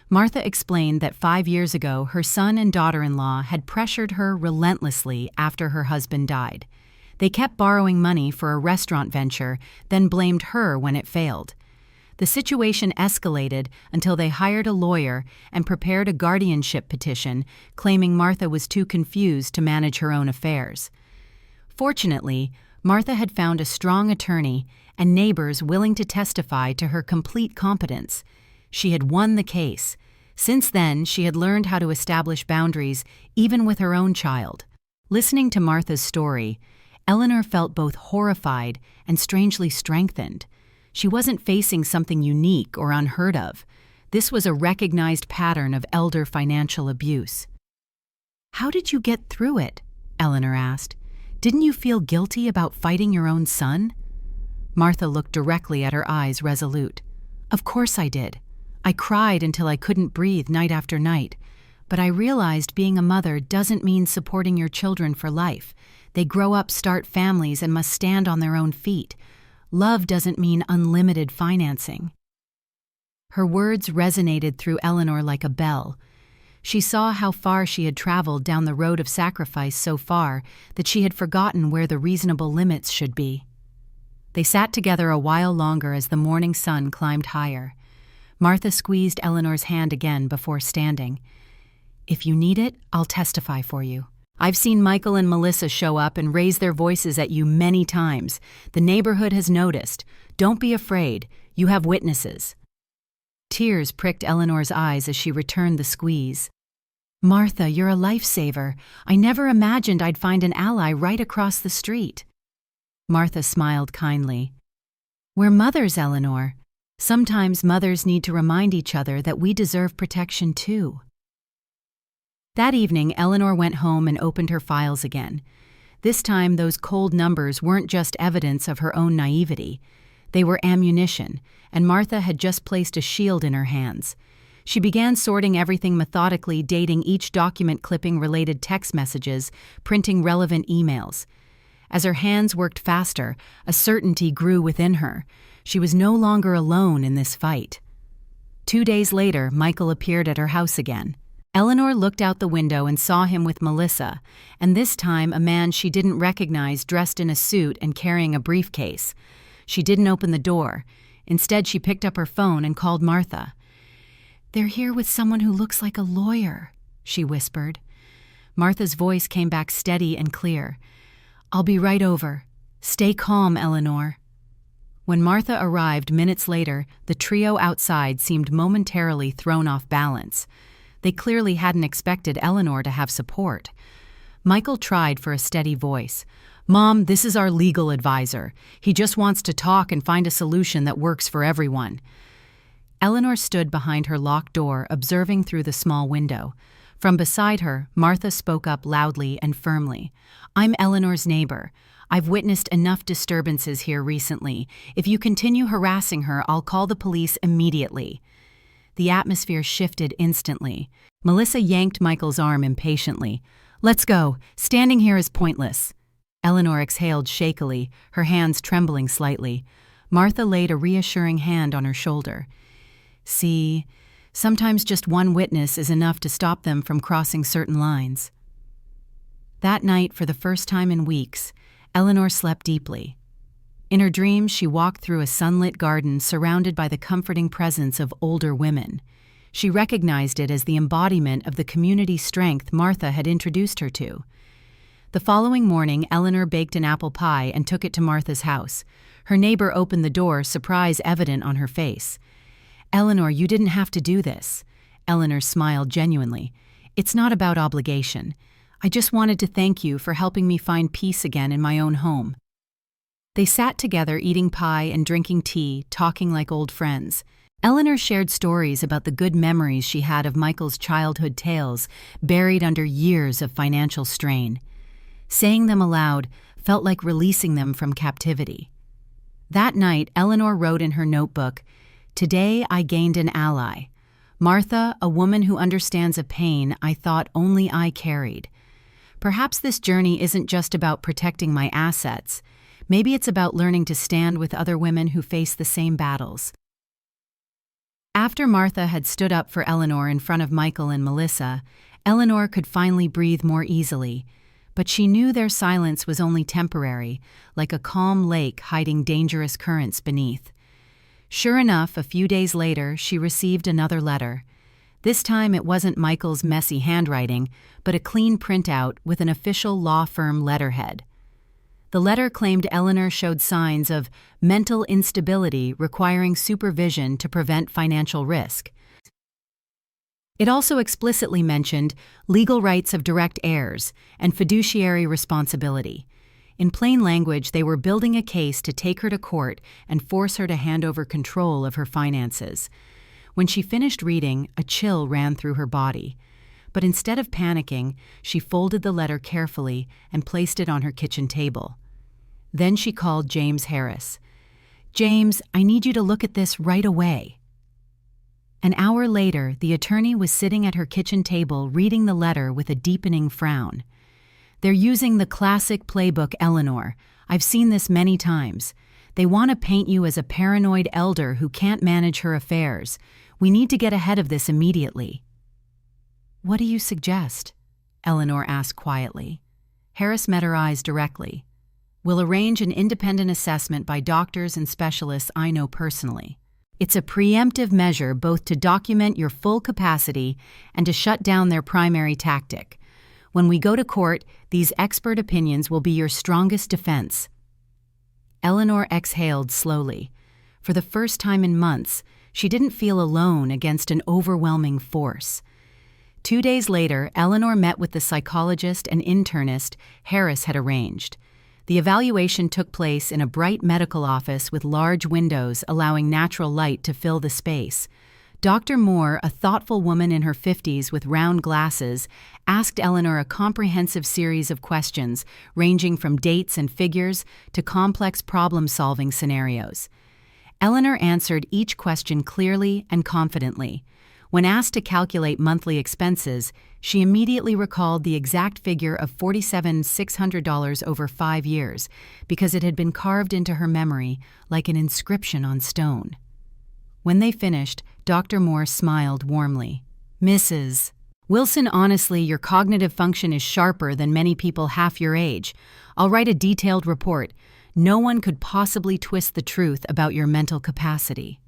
Martha explained that 5 years ago, her son and daughter-in-law had pressured her relentlessly after her husband died. They kept borrowing money for a restaurant venture, then blamed her when it failed. The situation escalated until they hired a lawyer and prepared a guardianship petition, claiming Martha was too confused to manage her own affairs. Fortunately, Martha had found a strong attorney and neighbors willing to testify to her complete competence. She had won the case. Since then, she had learned how to establish boundaries, even with her own child. Listening to Martha's story, Eleanor felt both horrified and strangely strengthened. She wasn't facing something unique or unheard of. This was a recognized pattern of elder financial abuse. "How did you get through it?" Eleanor asked. "Didn't you feel guilty about fighting your own son?" Martha looked directly at her eyes, resolute. "Of course I did. I cried until I couldn't breathe night after night. But I realized being a mother doesn't mean supporting your children for life. They grow up, start families, and must stand on their own feet. Love doesn't mean unlimited financing." Her words resonated through Eleanor like a bell. She saw how far she had traveled down the road of sacrifice, so far that she had forgotten where the reasonable limits should be. They sat together a while longer as the morning sun climbed higher. Martha squeezed Eleanor's hand again before standing. "If you need it, I'll testify for you. I've seen Michael and Melissa show up and raise their voices at you many times. The neighborhood has noticed. Don't be afraid. You have witnesses." Tears pricked Eleanor's eyes as she returned the squeeze. "Martha, you're a lifesaver. I never imagined I'd find an ally right across the street." Martha smiled kindly. "We're mothers, Eleanor. Sometimes mothers need to remind each other that we deserve protection too." That evening, Eleanor went home and opened her files again. This time, those cold numbers weren't just evidence of her own naivety. They were ammunition, and Martha had just placed a shield in her hands. She began sorting everything methodically, dating each document, clipping related text messages, printing relevant emails. As her hands worked faster, a certainty grew within her. She was no longer alone in this fight. 2 days later, Michael appeared at her house again. Eleanor looked out the window and saw him with Melissa, and this time a man she didn't recognize, dressed in a suit and carrying a briefcase. She didn't open the door. Instead, she picked up her phone and called Martha. "They're here with someone who looks like a lawyer," she whispered. Martha's voice came back steady and clear. "I'll be right over. Stay calm, Eleanor." When Martha arrived minutes later, the trio outside seemed momentarily thrown off balance. They clearly hadn't expected Eleanor to have support. Michael tried for a steady voice. "Mom, this is our legal advisor. He just wants to talk and find a solution that works for everyone." Eleanor stood behind her locked door, observing through the small window. From beside her, Martha spoke up loudly and firmly. "I'm Eleanor's neighbor. I've witnessed enough disturbances here recently. If you continue harassing her, I'll call the police immediately." The atmosphere shifted instantly. Melissa yanked Michael's arm impatiently. "Let's go. Standing here is pointless." Eleanor exhaled shakily, her hands trembling slightly. Martha laid a reassuring hand on her shoulder. "See, sometimes just one witness is enough to stop them from crossing certain lines." That night, for the first time in weeks, Eleanor slept deeply. In her dreams, she walked through a sunlit garden surrounded by the comforting presence of older women. She recognized it as the embodiment of the community strength Martha had introduced her to. The following morning, Eleanor baked an apple pie and took it to Martha's house. Her neighbor opened the door, surprise evident on her face. "Eleanor, you didn't have to do this." Eleanor smiled genuinely. "It's not about obligation. I just wanted to thank you for helping me find peace again in my own home." They sat together eating pie and drinking tea, talking like old friends. Eleanor shared stories about the good memories she had of Michael's childhood tales, buried under years of financial strain. Saying them aloud felt like releasing them from captivity. That night, Eleanor wrote in her notebook, "Today I gained an ally. Martha, a woman who understands a pain I thought only I carried. Perhaps this journey isn't just about protecting my assets. Maybe it's about learning to stand with other women who face the same battles." After Martha had stood up for Eleanor in front of Michael and Melissa, Eleanor could finally breathe more easily, but she knew their silence was only temporary, like a calm lake hiding dangerous currents beneath. Sure enough, a few days later, she received another letter. This time it wasn't Michael's messy handwriting, but a clean printout with an official law firm letterhead. The letter claimed Eleanor showed signs of mental instability requiring supervision to prevent financial risk. It also explicitly mentioned legal rights of direct heirs and fiduciary responsibility. In plain language, they were building a case to take her to court and force her to hand over control of her finances. When she finished reading, a chill ran through her body. But instead of panicking, she folded the letter carefully and placed it on her kitchen table. Then she called James Harris. "James, I need you to look at this right away." An hour later, the attorney was sitting at her kitchen table reading the letter with a deepening frown. "They're using the classic playbook, Eleanor. I've seen this many times. They want to paint you as a paranoid elder who can't manage her affairs. We need to get ahead of this immediately." "What do you suggest?" Eleanor asked quietly. Harris met her eyes directly. "We'll arrange an independent assessment by doctors and specialists I know personally. It's a preemptive measure both to document your full capacity and to shut down their primary tactic. When we go to court, these expert opinions will be your strongest defense." Eleanor exhaled slowly. For the first time in months, she didn't feel alone against an overwhelming force. 2 days later, Eleanor met with the psychologist and internist Harris had arranged. The evaluation took place in a bright medical office with large windows allowing natural light to fill the space. Dr. Moore, a thoughtful woman in her 50s with round glasses, asked Eleanor a comprehensive series of questions ranging from dates and figures to complex problem-solving scenarios. Eleanor answered each question clearly and confidently. When asked to calculate monthly expenses, she immediately recalled the exact figure of $47,600 over 5 years because it had been carved into her memory like an inscription on stone. When they finished, Dr. Moore smiled warmly. "Mrs. Wilson, honestly, your cognitive function is sharper than many people half your age. I'll write a detailed report. No one could possibly twist the truth about your mental capacity."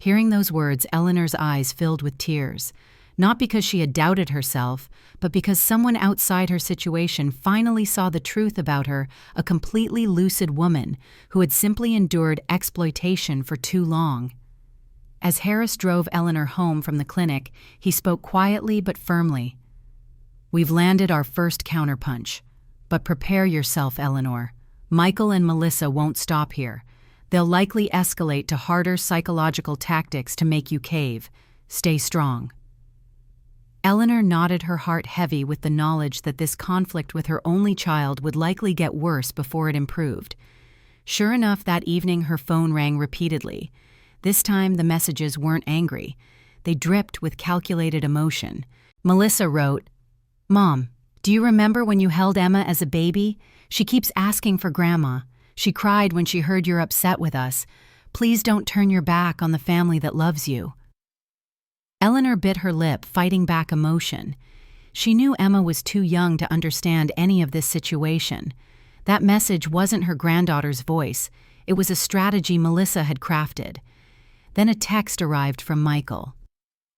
Hearing those words, Eleanor's eyes filled with tears, not because she had doubted herself, but because someone outside her situation finally saw the truth about her, a completely lucid woman who had simply endured exploitation for too long. As Harris drove Eleanor home from the clinic, he spoke quietly but firmly. "We've landed our first counterpunch. But prepare yourself, Eleanor. Michael and Melissa won't stop here. They'll likely escalate to harder psychological tactics to make you cave. Stay strong." Eleanor nodded, her heart heavy with the knowledge that this conflict with her only child would likely get worse before it improved. Sure enough, that evening her phone rang repeatedly. This time the messages weren't angry. They dripped with calculated emotion. Melissa wrote, "Mom, do you remember when you held Emma as a baby? She keeps asking for Grandma. She cried when she heard you're upset with us. Please don't turn your back on the family that loves you." Eleanor bit her lip, fighting back emotion. She knew Emma was too young to understand any of this situation. That message wasn't her granddaughter's voice. It was a strategy Melissa had crafted. Then a text arrived from Michael.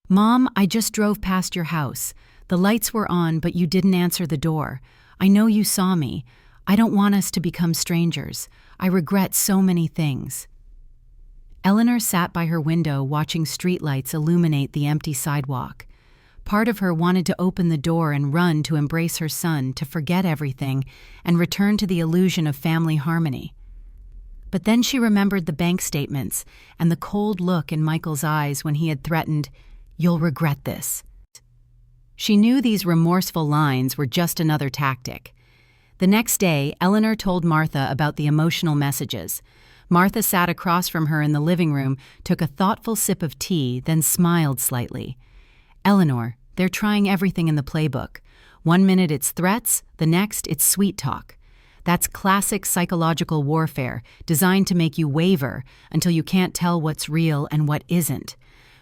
"Mom, I just drove past your house. The lights were on, but you didn't answer the door. I know you saw me. I don't want us to become strangers. I regret so many things." Eleanor sat by her window watching streetlights illuminate the empty sidewalk. Part of her wanted to open the door and run to embrace her son, to forget everything and return to the illusion of family harmony. But then she remembered the bank statements and the cold look in Michael's eyes when he had threatened, "You'll regret this." She knew these remorseful lines were just another tactic. The next day, Eleanor told Martha about the emotional messages. Martha sat across from her in the living room, took a thoughtful sip of tea, then smiled slightly. "Eleanor, they're trying everything in the playbook. 1 minute it's threats, the next it's sweet talk. That's classic psychological warfare, designed to make you waver until you can't tell what's real and what isn't.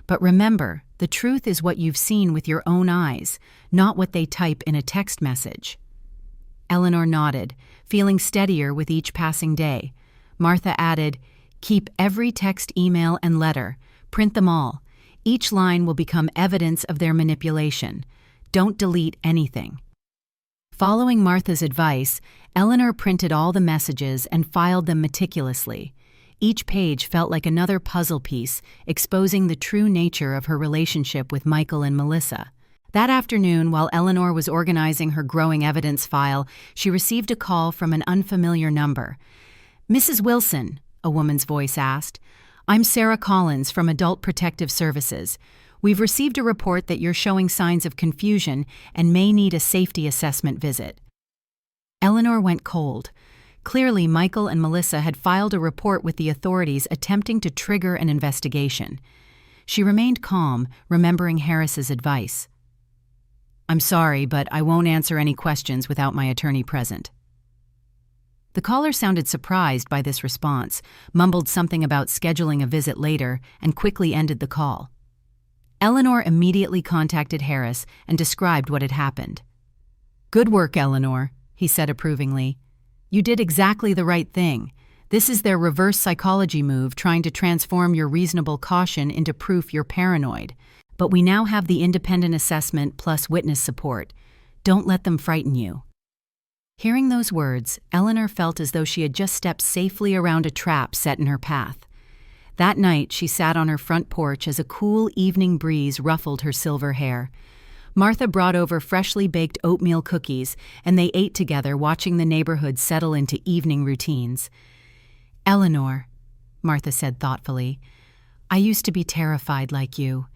But remember, the truth is what you've seen with your own eyes, not what they type in a text message." Eleanor nodded, feeling steadier with each passing day. Martha added, "Keep every text, email, and letter. Print them all. Each line will become evidence of their manipulation. Don't delete anything." Following Martha's advice, Eleanor printed all the messages and filed them meticulously. Each page felt like another puzzle piece, exposing the true nature of her relationship with Michael and Melissa. That afternoon, while Eleanor was organizing her growing evidence file, she received a call from an unfamiliar number. "Mrs. Wilson," a woman's voice asked, "I'm Sarah Collins from Adult Protective Services. We've received a report that you're showing signs of confusion and may need a safety assessment visit." Eleanor went cold. Clearly, Michael and Melissa had filed a report with the authorities attempting to trigger an investigation. She remained calm, remembering Harris's advice. "I'm sorry, but I won't answer any questions without my attorney present." The caller sounded surprised by this response, mumbled something about scheduling a visit later, and quickly ended the call. Eleanor immediately contacted Harris and described what had happened. "Good work, Eleanor," he said approvingly. "You did exactly the right thing. This is their reverse psychology move, trying to transform your reasonable caution into proof you're paranoid. But we now have the independent assessment plus witness support. Don't let them frighten you." Hearing those words, Eleanor felt as though she had just stepped safely around a trap set in her path. That night, she sat on her front porch as a cool evening breeze ruffled her silver hair. Martha brought over freshly baked oatmeal cookies, and they ate together, watching the neighborhood settle into evening routines. "Eleanor," Martha said thoughtfully, "I used to be terrified like you.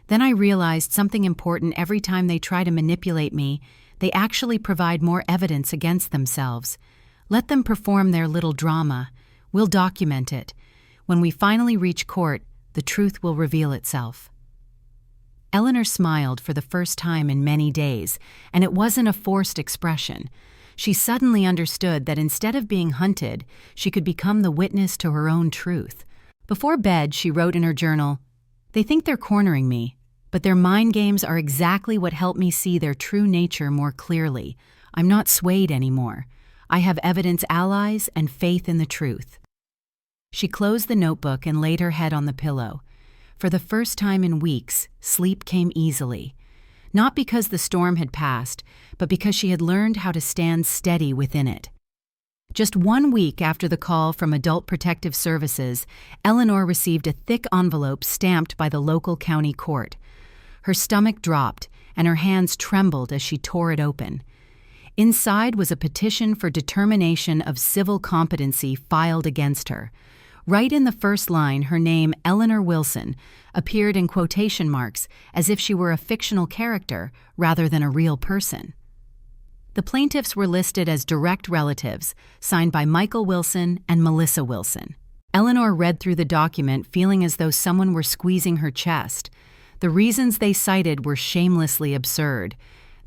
Then I realized something important: every time they try to manipulate me, they actually provide more evidence against themselves. Let them perform their little drama. We'll document it. When we finally reach court, the truth will reveal itself." Eleanor smiled for the first time in many days, and it wasn't a forced expression. She suddenly understood that instead of being hunted, she could become the witness to her own truth. Before bed, she wrote in her journal, "They think they're cornering me, but their mind games are exactly what help me see their true nature more clearly. I'm not swayed anymore. I have evidence, allies, and faith in the truth." She closed the notebook and laid her head on the pillow. For the first time in weeks, sleep came easily. Not because the storm had passed, but because she had learned how to stand steady within it. Just 1 week after the call from Adult Protective Services, Eleanor received a thick envelope stamped by the local county court. Her stomach dropped, and her hands trembled as she tore it open. Inside was a petition for determination of civil competency filed against her. Right in the first line, her name, Eleanor Wilson, appeared in quotation marks as if she were a fictional character rather than a real person. The plaintiffs were listed as direct relatives, signed by Michael Wilson and Melissa Wilson. Eleanor read through the document feeling as though someone were squeezing her chest. The reasons they cited were shamelessly absurd.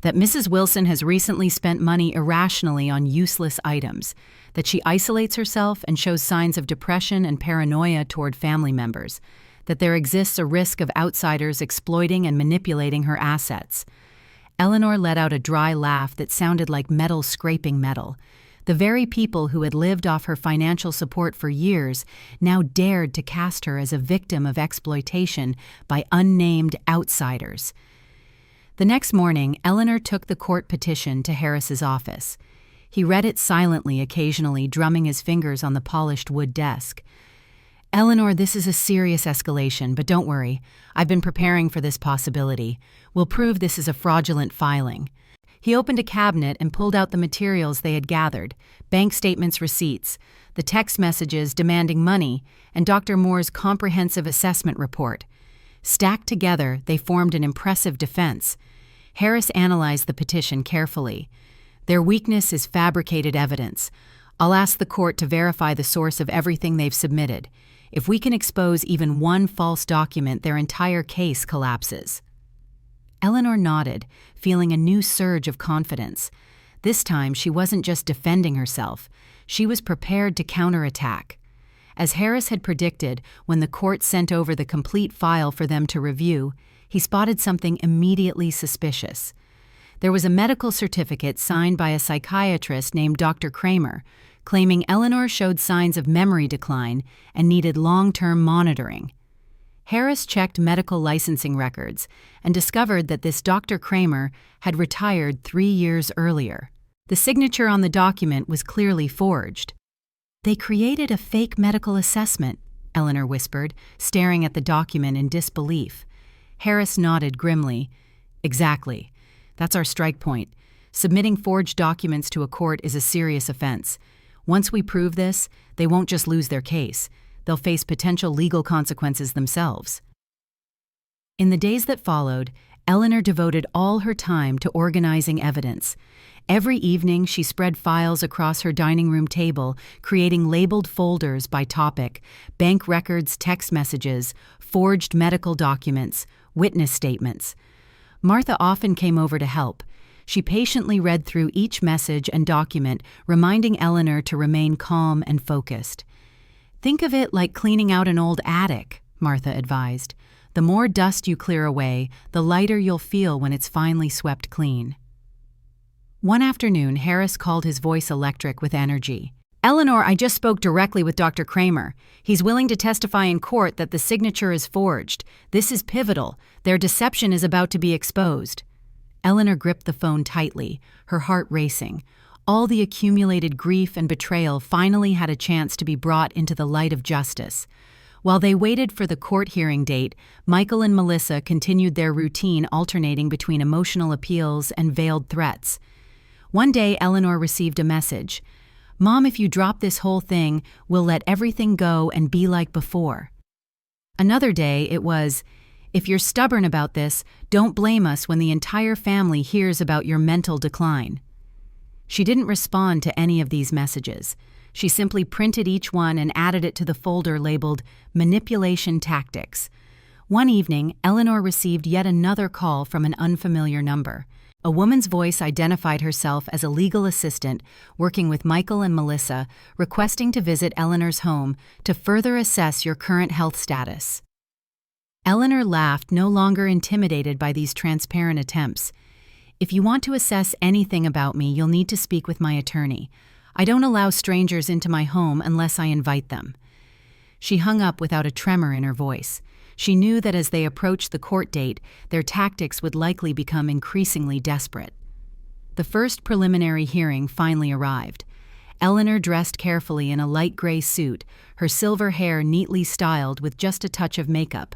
That Mrs. Wilson has recently spent money irrationally on useless items, that she isolates herself and shows signs of depression and paranoia toward family members, that there exists a risk of outsiders exploiting and manipulating her assets. Eleanor let out a dry laugh that sounded like metal scraping metal. The very people who had lived off her financial support for years now dared to cast her as a victim of exploitation by unnamed outsiders. The next morning, Eleanor took the court petition to Harris's office. He read it silently, occasionally drumming his fingers on the polished wood desk. "Eleanor, this is a serious escalation, but don't worry. I've been preparing for this possibility. We'll prove this is a fraudulent filing." He opened a cabinet and pulled out the materials they had gathered: bank statements, receipts, the text messages demanding money, and Dr. Moore's comprehensive assessment report. Stacked together, they formed an impressive defense. Harris analyzed the petition carefully. "Their weakness is fabricated evidence. I'll ask the court to verify the source of everything they've submitted. If we can expose even one false document, their entire case collapses." Eleanor nodded, feeling a new surge of confidence. This time, she wasn't just defending herself. She was prepared to counterattack. As Harris had predicted, when the court sent over the complete file for them to review, he spotted something immediately suspicious. There was a medical certificate signed by a psychiatrist named Dr. Kramer, claiming Eleanor showed signs of memory decline and needed long-term monitoring. Harris checked medical licensing records and discovered that this Dr. Kramer had retired 3 years earlier. The signature on the document was clearly forged. "They created a fake medical assessment," Eleanor whispered, staring at the document in disbelief. Harris nodded grimly. "Exactly. That's our strike point. Submitting forged documents to a court is a serious offense. Once we prove this, they won't just lose their case. They'll face potential legal consequences themselves." In the days that followed, Eleanor devoted all her time to organizing evidence. Every evening, she spread files across her dining room table, creating labeled folders by topic: bank records, text messages, forged medical documents, witness statements. Martha often came over to help. She patiently read through each message and document, reminding Eleanor to remain calm and focused. "Think of it like cleaning out an old attic," Martha advised. "The more dust you clear away, the lighter you'll feel when it's finally swept clean." One afternoon, Harris called, his voice electric with energy. "Eleanor, I just spoke directly with Dr. Kramer. He's willing to testify in court that the signature is forged. This is pivotal. Their deception is about to be exposed." Eleanor gripped the phone tightly, her heart racing. All the accumulated grief and betrayal finally had a chance to be brought into the light of justice. While they waited for the court hearing date, Michael and Melissa continued their routine, alternating between emotional appeals and veiled threats. One day, Eleanor received a message. "Mom, if you drop this whole thing, we'll let everything go and be like before." Another day, it was, "If you're stubborn about this, don't blame us when the entire family hears about your mental decline." She didn't respond to any of these messages. She simply printed each one and added it to the folder labeled Manipulation Tactics. One evening, Eleanor received yet another call from an unfamiliar number. A woman's voice identified herself as a legal assistant working with Michael and Melissa, requesting to visit Eleanor's home to further assess your current health status. Eleanor laughed, no longer intimidated by these transparent attempts. "If you want to assess anything about me, you'll need to speak with my attorney. I don't allow strangers into my home unless I invite them." She hung up without a tremor in her voice. She knew that as they approached the court date, their tactics would likely become increasingly desperate. The first preliminary hearing finally arrived. Eleanor dressed carefully in a light gray suit, her silver hair neatly styled with just a touch of makeup.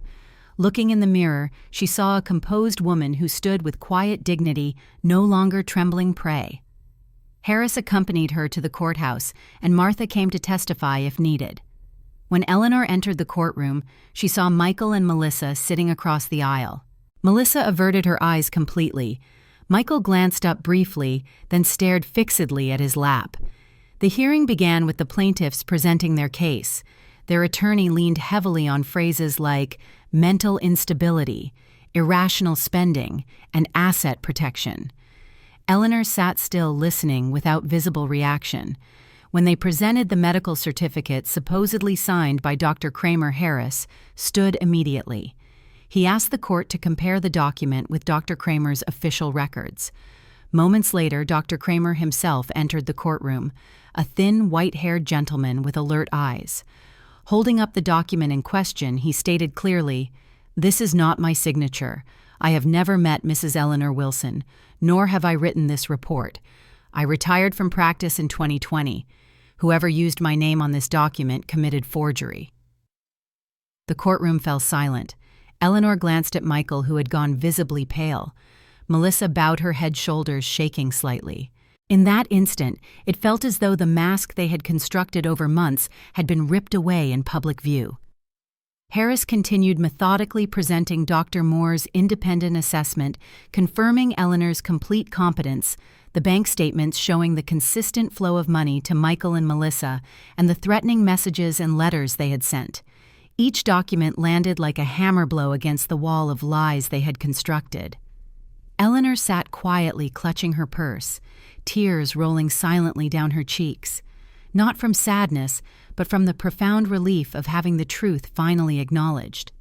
Looking in the mirror, she saw a composed woman who stood with quiet dignity, no longer trembling prey. Harris accompanied her to the courthouse, and Martha came to testify if needed. When Eleanor entered the courtroom, she saw Michael and Melissa sitting across the aisle. Melissa averted her eyes completely. Michael glanced up briefly, then stared fixedly at his lap. The hearing began with the plaintiffs presenting their case. Their attorney leaned heavily on phrases like mental instability, irrational spending, and asset protection. Eleanor sat still, listening without visible reaction. When they presented the medical certificate supposedly signed by Dr. Kramer Harris, stood immediately. He asked the court to compare the document with Dr. Kramer's official records. Moments later, Dr. Kramer himself entered the courtroom, a thin, white-haired gentleman with alert eyes. Holding up the document in question, he stated clearly, "This is not my signature. I have never met Mrs. Eleanor Wilson, nor have I written this report. I retired from practice in 2020. Whoever used my name on this document committed forgery." The courtroom fell silent. Eleanor glanced at Michael, who had gone visibly pale. Melissa bowed her head, shoulders shaking slightly. In that instant, it felt as though the mask they had constructed over months had been ripped away in public view. Harris continued methodically presenting Dr. Moore's independent assessment, confirming Eleanor's complete competence, the bank statements showing the consistent flow of money to Michael and Melissa, and the threatening messages and letters they had sent. Each document landed like a hammer blow against the wall of lies they had constructed. Eleanor sat quietly, clutching her purse, tears rolling silently down her cheeks, not from sadness, but from the profound relief of having the truth finally acknowledged.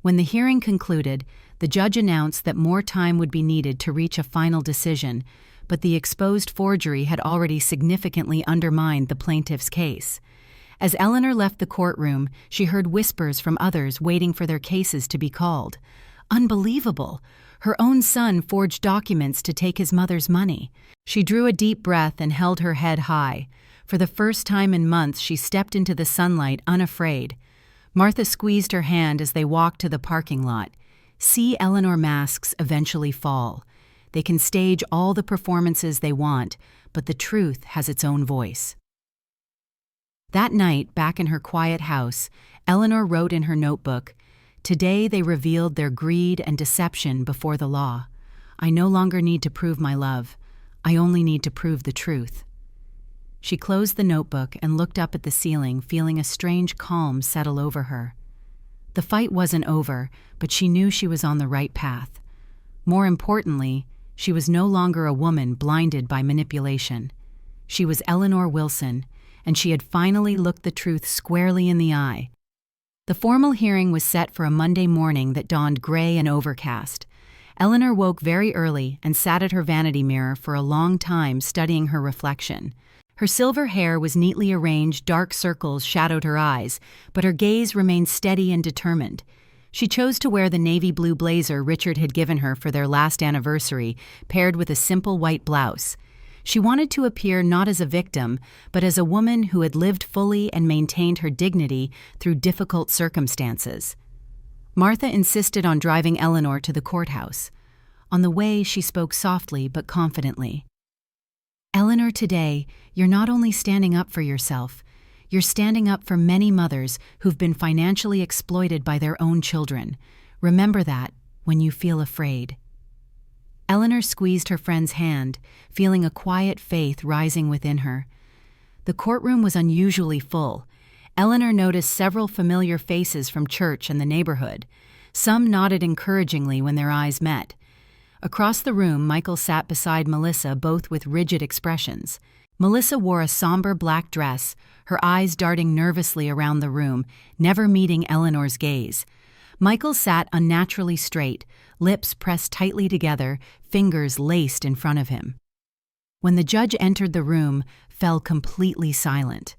When the hearing concluded, the judge announced that more time would be needed to reach a final decision, but the exposed forgery had already significantly undermined the plaintiff's case. As Eleanor left the courtroom, she heard whispers from others waiting for their cases to be called. Unbelievable! Her own son forged documents to take his mother's money. She drew a deep breath and held her head high. For the first time in months, she stepped into the sunlight unafraid. Martha squeezed her hand as they walked to the parking lot. See Eleanor masks eventually fall. They can stage all the performances they want, but the truth has its own voice. That night, back in her quiet house, Eleanor wrote in her notebook, "Today they revealed their greed and deception before the law. I no longer need to prove my love. I only need to prove the truth." She closed the notebook and looked up at the ceiling, feeling a strange calm settle over her. The fight wasn't over, but she knew she was on the right path. More importantly, she was no longer a woman blinded by manipulation. She was Eleanor Wilson, and she had finally looked the truth squarely in the eye. The formal hearing was set for a Monday morning that dawned gray and overcast. Eleanor woke very early and sat at her vanity mirror for a long time, studying her reflection. Her silver hair was neatly arranged, dark circles shadowed her eyes, but her gaze remained steady and determined. She chose to wear the navy blue blazer Richard had given her for their last anniversary, paired with a simple white blouse. She wanted to appear not as a victim, but as a woman who had lived fully and maintained her dignity through difficult circumstances. Martha insisted on driving Eleanor to the courthouse. On the way, she spoke softly but confidently. "Eleanor, today, you're not only standing up for yourself, you're standing up for many mothers who've been financially exploited by their own children. Remember that when you feel afraid." Eleanor squeezed her friend's hand, feeling a quiet faith rising within her. The courtroom was unusually full. Eleanor noticed several familiar faces from church and the neighborhood. Some nodded encouragingly when their eyes met. Across the room, Michael sat beside Melissa, both with rigid expressions. Melissa wore a somber black dress, her eyes darting nervously around the room, never meeting Eleanor's gaze. Michael sat unnaturally straight, lips pressed tightly together, fingers laced in front of him. When the judge entered the room, fell completely silent.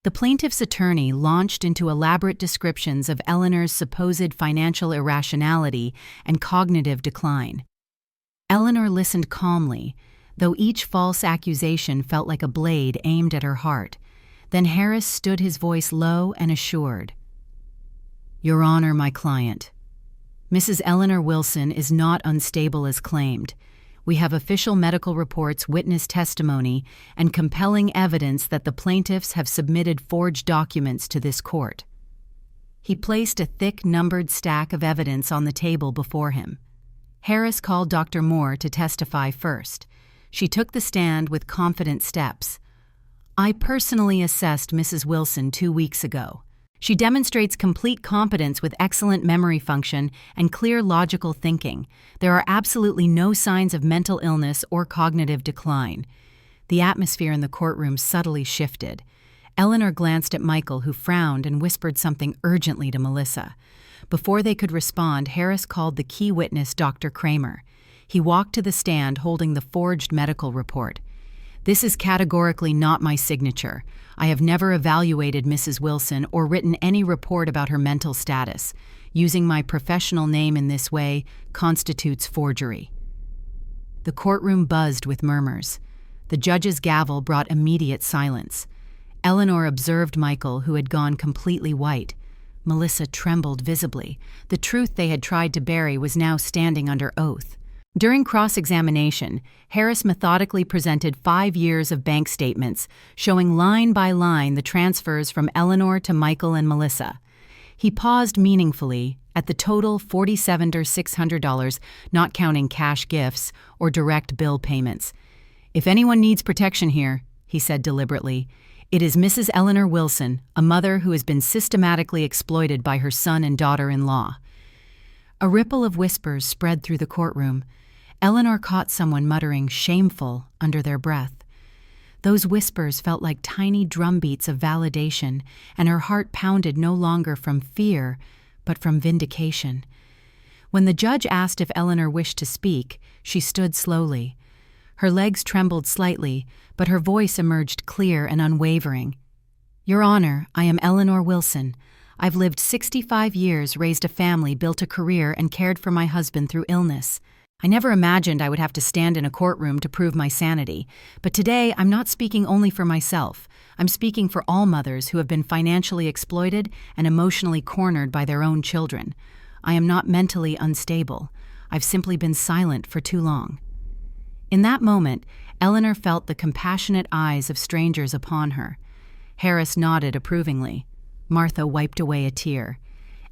The plaintiff's attorney launched into elaborate descriptions of Eleanor's supposed financial irrationality and cognitive decline. Eleanor listened calmly, though each false accusation felt like a blade aimed at her heart. Then Harris stood, his voice low and assured. "Your Honor, my client. Mrs. Eleanor Wilson is not unstable as claimed. We have official medical reports, witness testimony, and compelling evidence that the plaintiffs have submitted forged documents to this court." He placed a thick, numbered stack of evidence on the table before him. Harris called Dr. Moore to testify first. She took the stand with confident steps. "I personally assessed Mrs. Wilson 2 weeks ago. She demonstrates complete competence with excellent memory function and clear logical thinking. There are absolutely no signs of mental illness or cognitive decline." The atmosphere in the courtroom subtly shifted. Eleanor glanced at Michael, who frowned and whispered something urgently to Melissa. Before they could respond, Harris called the key witness, Dr. Kramer. He walked to the stand holding the forged medical report. "This is categorically not my signature. I have never evaluated Mrs. Wilson or written any report about her mental status. Using my professional name in this way constitutes forgery." The courtroom buzzed with murmurs. The judge's gavel brought immediate silence. Eleanor observed Michael, who had gone completely white. Melissa trembled visibly. The truth they had tried to bury was now standing under oath. During cross-examination, Harris methodically presented 5 years of bank statements, showing line by line the transfers from Eleanor to Michael and Melissa. He paused meaningfully at the total $4,700, not counting cash gifts or direct bill payments. "If anyone needs protection here," he said deliberately, "it is Mrs. Eleanor Wilson, a mother who has been systematically exploited by her son and daughter-in-law." A ripple of whispers spread through the courtroom. Eleanor caught someone muttering "shameful" under their breath. Those whispers felt like tiny drumbeats of validation, and her heart pounded no longer from fear, but from vindication. When the judge asked if Eleanor wished to speak, she stood slowly. Her legs trembled slightly, but her voice emerged clear and unwavering. "Your Honor, I am Eleanor Wilson. I've lived 65 years, raised a family, built a career, and cared for my husband through illness. I never imagined I would have to stand in a courtroom to prove my sanity. But today, I'm not speaking only for myself. I'm speaking for all mothers who have been financially exploited and emotionally cornered by their own children. I am not mentally unstable. I've simply been silent for too long." In that moment, Eleanor felt the compassionate eyes of strangers upon her. Harris nodded approvingly. Martha wiped away a tear.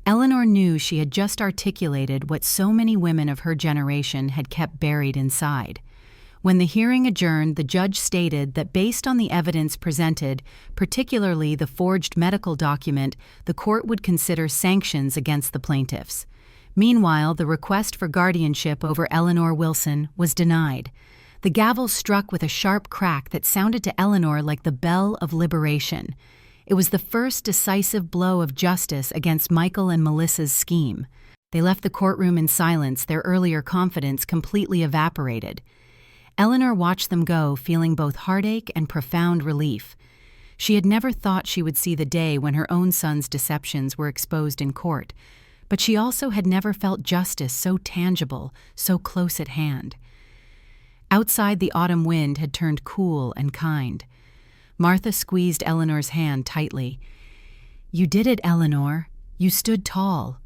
Eleanor knew she had just articulated what so many women of her generation had kept buried inside. When the hearing adjourned, the judge stated that based on the evidence presented, particularly the forged medical document, the court would consider sanctions against the plaintiffs. Meanwhile, the request for guardianship over Eleanor Wilson was denied. The gavel struck with a sharp crack that sounded to Eleanor like the bell of liberation. It was the first decisive blow of justice against Michael and Melissa's scheme. They left the courtroom in silence, their earlier confidence completely evaporated. Eleanor watched them go, feeling both heartache and profound relief. She had never thought she would see the day when her own son's deceptions were exposed in court, but she also had never felt justice so tangible, so close at hand. Outside, the autumn wind had turned cool and kind. Martha squeezed Eleanor's hand tightly. "You did it, Eleanor. You stood tall."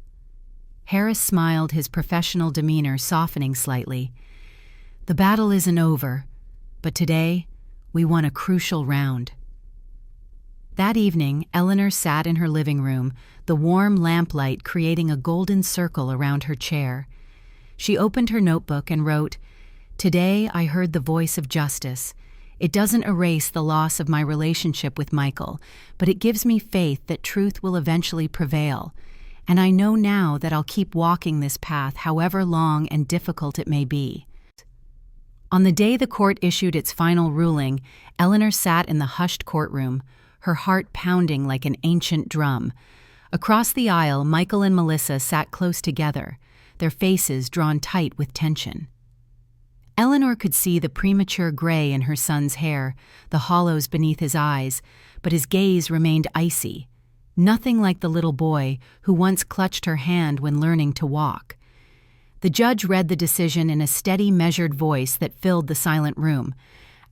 Harris smiled, his professional demeanor softening slightly. "The battle isn't over, but today we won a crucial round." That evening, Eleanor sat in her living room, the warm lamplight creating a golden circle around her chair. She opened her notebook and wrote, "Today I heard the voice of justice. It doesn't erase the loss of my relationship with Michael, but it gives me faith that truth will eventually prevail. And I know now that I'll keep walking this path however long and difficult it may be." On the day the court issued its final ruling, Eleanor sat in the hushed courtroom, her heart pounding like an ancient drum. Across the aisle, Michael and Melissa sat close together, their faces drawn tight with tension. Eleanor could see the premature gray in her son's hair, the hollows beneath his eyes, but his gaze remained icy, nothing like the little boy who once clutched her hand when learning to walk. The judge read the decision in a steady, measured voice that filled the silent room.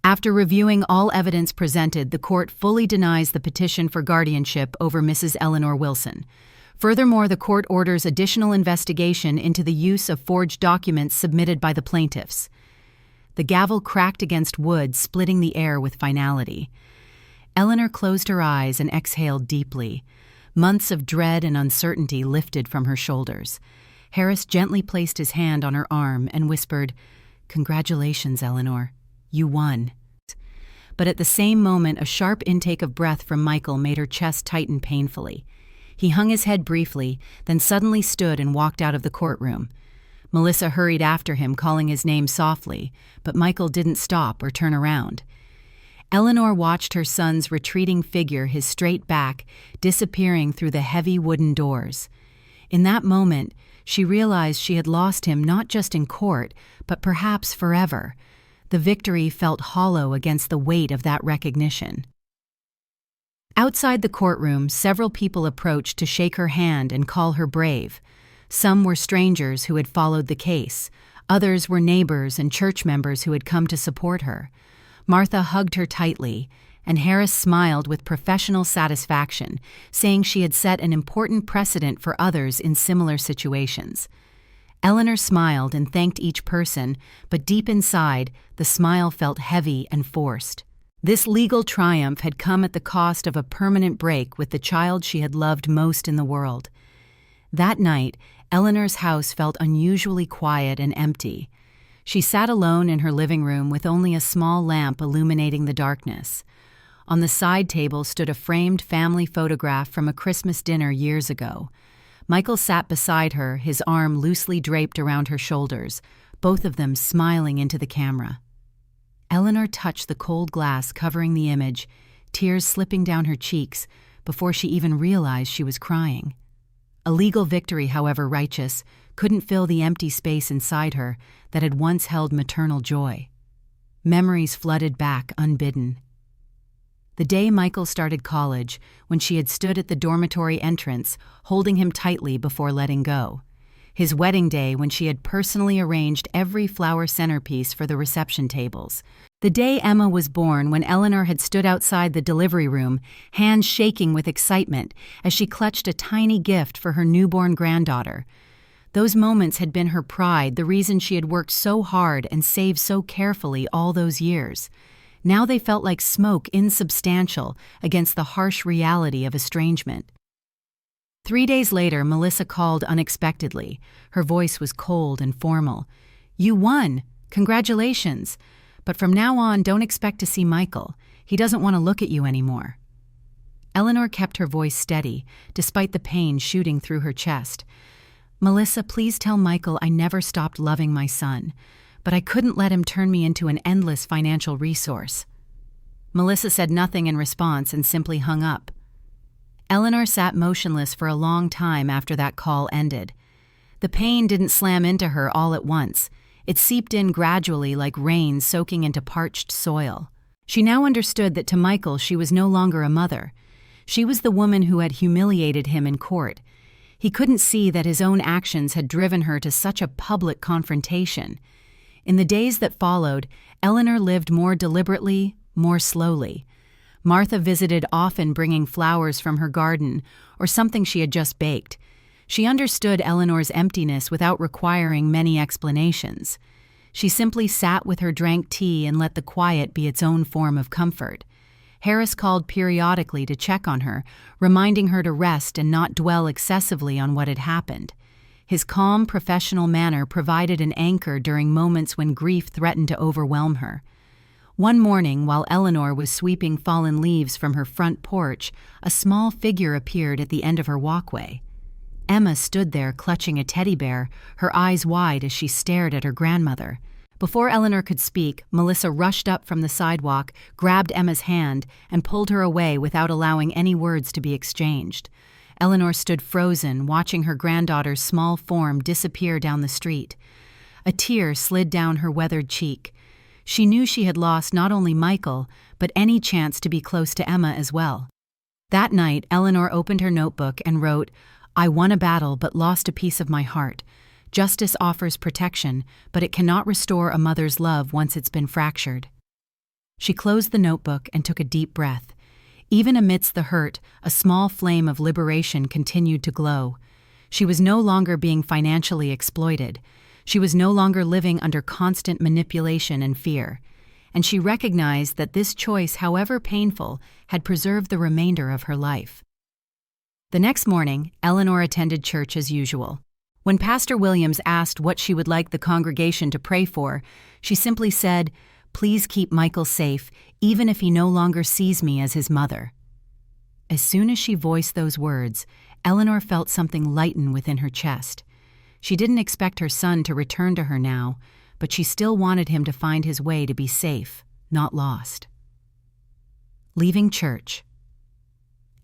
After reviewing all evidence presented, the court fully denies the petition for guardianship over Mrs. Eleanor Wilson. Furthermore, the court orders additional investigation into the use of forged documents submitted by the plaintiffs. The gavel cracked against wood, splitting the air with finality. Eleanor closed her eyes and exhaled deeply. Months of dread and uncertainty lifted from her shoulders. Harris gently placed his hand on her arm and whispered, "Congratulations, Eleanor. You won." But at the same moment, a sharp intake of breath from Michael made her chest tighten painfully. He hung his head briefly, then suddenly stood and walked out of the courtroom. Melissa hurried after him, calling his name softly, but Michael didn't stop or turn around. Eleanor watched her son's retreating figure, his straight back, disappearing through the heavy wooden doors. In that moment, she realized she had lost him not just in court, but perhaps forever. The victory felt hollow against the weight of that recognition. Outside the courtroom, several people approached to shake her hand and call her brave. Some were strangers who had followed the case. Others were neighbors and church members who had come to support her. Martha hugged her tightly, and Harris smiled with professional satisfaction, saying she had set an important precedent for others in similar situations. Eleanor smiled and thanked each person, but deep inside, the smile felt heavy and forced. This legal triumph had come at the cost of a permanent break with the child she had loved most in the world. That night, Eleanor's house felt unusually quiet and empty. She sat alone in her living room with only a small lamp illuminating the darkness. On the side table stood a framed family photograph from a Christmas dinner years ago. Michael sat beside her, his arm loosely draped around her shoulders, both of them smiling into the camera. Eleanor touched the cold glass covering the image, tears slipping down her cheeks before she even realized she was crying. A legal victory, however righteous, couldn't fill the empty space inside her that had once held maternal joy. Memories flooded back unbidden. The day Michael started college, when she had stood at the dormitory entrance, holding him tightly before letting go. His wedding day, when she had personally arranged every flower centerpiece for the reception tables. The day Emma was born, when Eleanor had stood outside the delivery room, hands shaking with excitement as she clutched a tiny gift for her newborn granddaughter. Those moments had been her pride, the reason she had worked so hard and saved so carefully all those years. Now they felt like smoke, insubstantial, against the harsh reality of estrangement. 3 days later, Melissa called unexpectedly. Her voice was cold and formal. "You won! Congratulations! But from now on, don't expect to see Michael. He doesn't want to look at you anymore." Eleanor kept her voice steady, despite the pain shooting through her chest. "Melissa, please tell Michael I never stopped loving my son, but I couldn't let him turn me into an endless financial resource." Melissa said nothing in response and simply hung up. Eleanor sat motionless for a long time after that call ended. The pain didn't slam into her all at once. It seeped in gradually like rain soaking into parched soil. She now understood that to Michael she was no longer a mother. She was the woman who had humiliated him in court. He couldn't see that his own actions had driven her to such a public confrontation. In the days that followed, Eleanor lived more deliberately, more slowly. Martha visited often, bringing flowers from her garden or something she had just baked. She understood Eleanor's emptiness without requiring many explanations. She simply sat with her, drank tea, and let the quiet be its own form of comfort. Harris called periodically to check on her, reminding her to rest and not dwell excessively on what had happened. His calm, professional manner provided an anchor during moments when grief threatened to overwhelm her. One morning, while Eleanor was sweeping fallen leaves from her front porch, a small figure appeared at the end of her walkway. Emma stood there clutching a teddy bear, her eyes wide as she stared at her grandmother. Before Eleanor could speak, Melissa rushed up from the sidewalk, grabbed Emma's hand, and pulled her away without allowing any words to be exchanged. Eleanor stood frozen, watching her granddaughter's small form disappear down the street. A tear slid down her weathered cheek. She knew she had lost not only Michael, but any chance to be close to Emma as well. That night, Eleanor opened her notebook and wrote, "I won a battle but lost a piece of my heart. Justice offers protection, but it cannot restore a mother's love once it's been fractured." She closed the notebook and took a deep breath. Even amidst the hurt, a small flame of liberation continued to glow. She was no longer being financially exploited. She was no longer living under constant manipulation and fear, and she recognized that this choice, however painful, had preserved the remainder of her life. The next morning, Eleanor attended church as usual. When Pastor Williams asked what she would like the congregation to pray for, she simply said, "Please keep Michael safe, even if he no longer sees me as his mother." As soon as she voiced those words, Eleanor felt something lighten within her chest. She didn't expect her son to return to her now, but she still wanted him to find his way to be safe, not lost. Leaving church.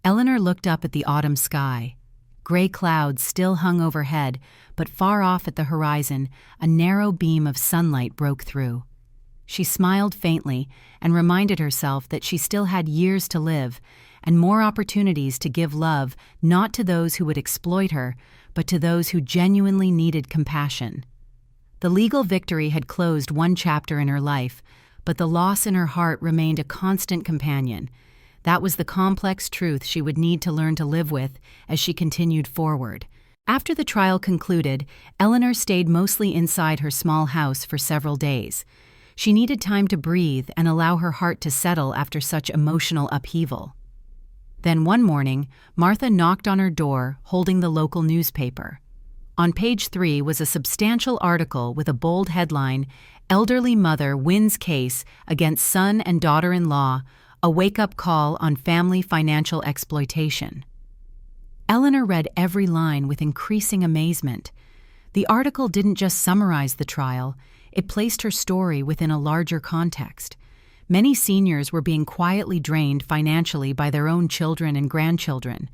Eleanor looked up at the autumn sky. Gray clouds still hung overhead, but far off at the horizon, a narrow beam of sunlight broke through. She smiled faintly and reminded herself that she still had years to live and more opportunities to give love, not to those who would exploit her, but to those who genuinely needed compassion. The legal victory had closed one chapter in her life, but the loss in her heart remained a constant companion. That was the complex truth she would need to learn to live with as she continued forward. After the trial concluded, Eleanor stayed mostly inside her small house for several days. She needed time to breathe and allow her heart to settle after such emotional upheaval. Then one morning, Martha knocked on her door, holding the local newspaper. On page 3 was a substantial article with a bold headline, "Elderly Mother Wins Case Against Son and Daughter-in-Law, a Wake-Up Call on Family Financial Exploitation." Eleanor read every line with increasing amazement. The article didn't just summarize the trial, it placed her story within a larger context. Many seniors were being quietly drained financially by their own children and grandchildren.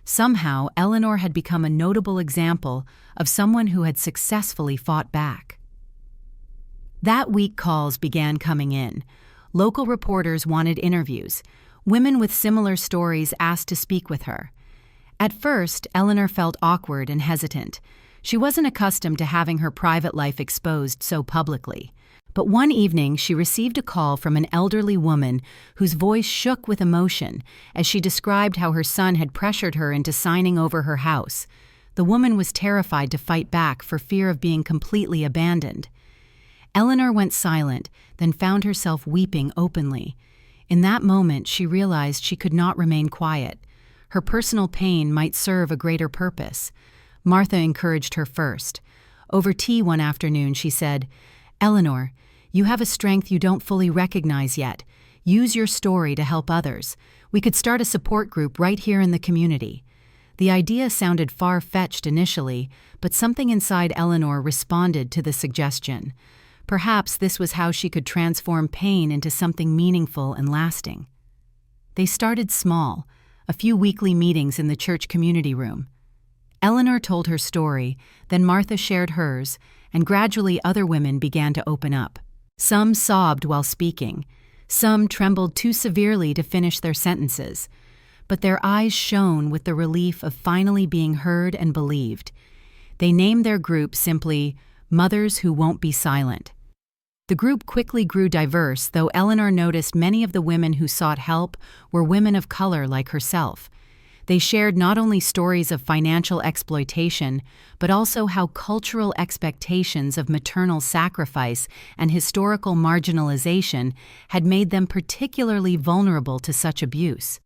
Somehow, Eleanor had become a notable example of someone who had successfully fought back. That week, calls began coming in. Local reporters wanted interviews. Women with similar stories asked to speak with her. At first, Eleanor felt awkward and hesitant. She wasn't accustomed to having her private life exposed so publicly. But one evening, she received a call from an elderly woman whose voice shook with emotion as she described how her son had pressured her into signing over her house. The woman was terrified to fight back for fear of being completely abandoned. Eleanor went silent, then found herself weeping openly. In that moment, she realized she could not remain quiet. Her personal pain might serve a greater purpose. Martha encouraged her first. Over tea one afternoon, she said, "Eleanor, you have a strength you don't fully recognize yet. Use your story to help others. We could start a support group right here in the community." The idea sounded far-fetched initially, but something inside Eleanor responded to the suggestion. Perhaps this was how she could transform pain into something meaningful and lasting. They started small, a few weekly meetings in the church community room. Eleanor told her story, then Martha shared hers, and gradually other women began to open up. Some sobbed while speaking. Some trembled too severely to finish their sentences. But their eyes shone with the relief of finally being heard and believed. They named their group simply, "Mothers Who Won't Be Silent." The group quickly grew diverse, though Eleanor noticed many of the women who sought help were women of color like herself. They shared not only stories of financial exploitation, but also how cultural expectations of maternal sacrifice and historical marginalization had made them particularly vulnerable to such abuse.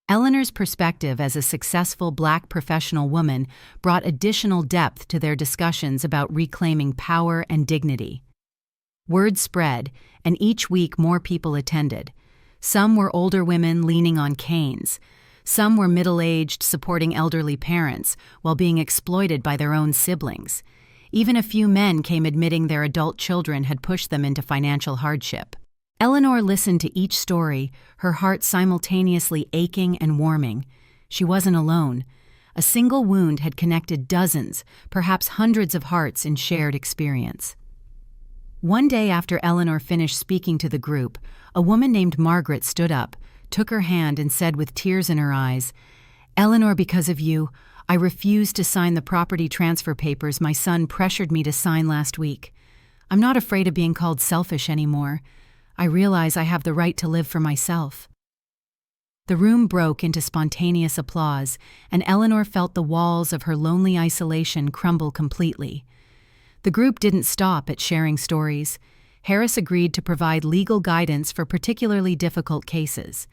Eleanor's perspective as a successful Black professional woman brought additional depth to their discussions about reclaiming power and dignity. Word spread, and each week more people attended. Some were older women leaning on canes. Some were middle-aged, supporting elderly parents, while being exploited by their own siblings. Even a few men came admitting their adult children had pushed them into financial hardship. Eleanor listened to each story, her heart simultaneously aching and warming. She wasn't alone. A single wound had connected dozens, perhaps hundreds of hearts in shared experience. One day after Eleanor finished speaking to the group, a woman named Margaret stood up, took her hand and said with tears in her eyes, "Eleanor, because of you, I refused to sign the property transfer papers my son pressured me to sign last week. I'm not afraid of being called selfish anymore. I realize I have the right to live for myself." The room broke into spontaneous applause, and Eleanor felt the walls of her lonely isolation crumble completely. The group didn't stop at sharing stories. Harris agreed to provide legal guidance for particularly difficult cases.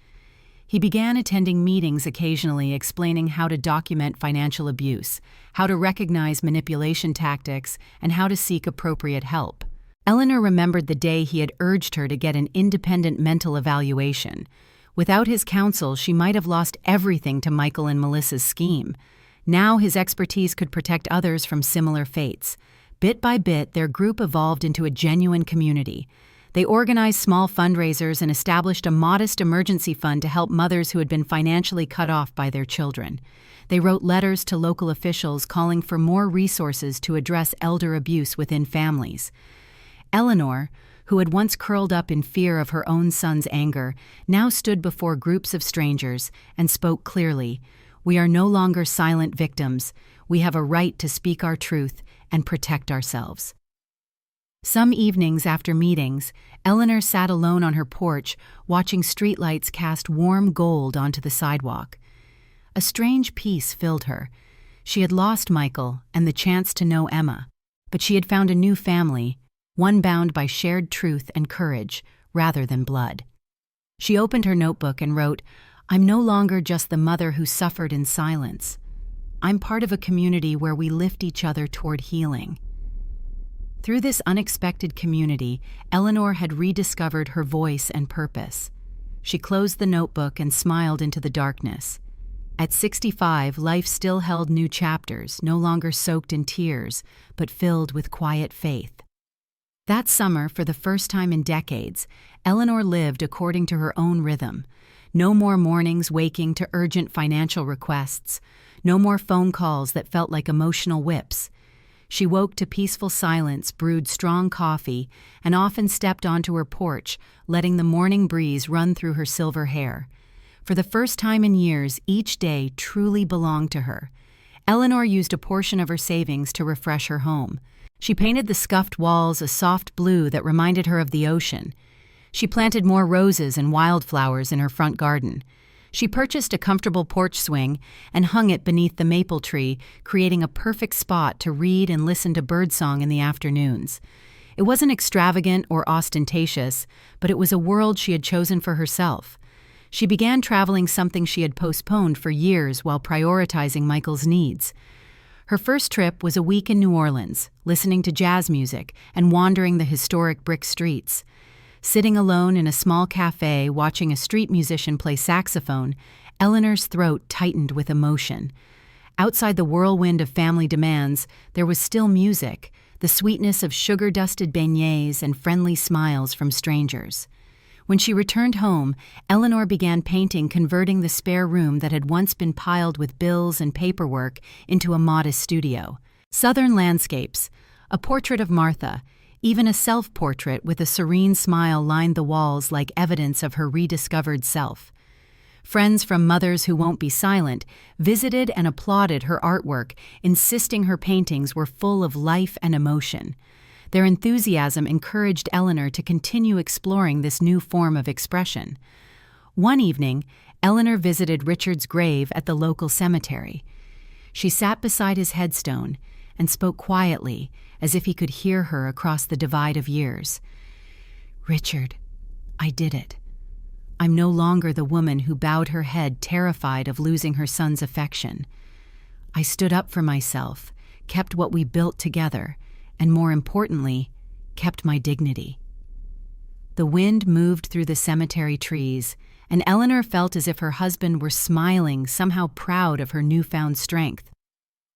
He began attending meetings occasionally explaining how to document financial abuse, how to recognize manipulation tactics, and how to seek appropriate help. Eleanor remembered the day he had urged her to get an independent mental evaluation. Without his counsel, she might have lost everything to Michael and Melissa's scheme. Now his expertise could protect others from similar fates. Bit by bit, their group evolved into a genuine community. They organized small fundraisers and established a modest emergency fund to help mothers who had been financially cut off by their children. They wrote letters to local officials calling for more resources to address elder abuse within families. Eleanor, who had once curled up in fear of her own son's anger, now stood before groups of strangers and spoke clearly. "We are no longer silent victims. We have a right to speak our truth and protect ourselves." Some evenings after meetings, Eleanor sat alone on her porch, watching streetlights cast warm gold onto the sidewalk. A strange peace filled her. She had lost Michael and the chance to know Emma, but she had found a new family, one bound by shared truth and courage rather than blood. She opened her notebook and wrote, "I'm no longer just the mother who suffered in silence. I'm part of a community where we lift each other toward healing." Through this unexpected community, Eleanor had rediscovered her voice and purpose. She closed the notebook and smiled into the darkness. At 65, life still held new chapters, no longer soaked in tears, but filled with quiet faith. That summer, for the first time in decades, Eleanor lived according to her own rhythm. No more mornings waking to urgent financial requests. No more phone calls that felt like emotional whips. She woke to peaceful silence, brewed strong coffee, and often stepped onto her porch, letting the morning breeze run through her silver hair. For the first time in years, each day truly belonged to her. Eleanor used a portion of her savings to refresh her home. She painted the scuffed walls a soft blue that reminded her of the ocean. She planted more roses and wildflowers in her front garden. She purchased a comfortable porch swing and hung it beneath the maple tree, creating a perfect spot to read and listen to birdsong in the afternoons. It wasn't extravagant or ostentatious, but it was a world she had chosen for herself. She began traveling, something she had postponed for years while prioritizing Michael's needs. Her first trip was a week in New Orleans, listening to jazz music and wandering the historic brick streets. Sitting alone in a small cafe watching a street musician play saxophone, Eleanor's throat tightened with emotion. Outside the whirlwind of family demands, there was still music, the sweetness of sugar-dusted beignets and friendly smiles from strangers. When she returned home, Eleanor began painting, converting the spare room that had once been piled with bills and paperwork into a modest studio. Southern landscapes, a portrait of Martha, even a self-portrait with a serene smile lined the walls like evidence of her rediscovered self. Friends from Mothers Who Won't Be Silent visited and applauded her artwork, insisting her paintings were full of life and emotion. Their enthusiasm encouraged Eleanor to continue exploring this new form of expression. One evening, Eleanor visited Richard's grave at the local cemetery. She sat beside his headstone and spoke quietly, as if he could hear her across the divide of years. "Richard, I did it. I'm no longer the woman who bowed her head, terrified of losing her son's affection. I stood up for myself, kept what we built together, and more importantly, kept my dignity." The wind moved through the cemetery trees, and Eleanor felt as if her husband were smiling, somehow proud of her newfound strength.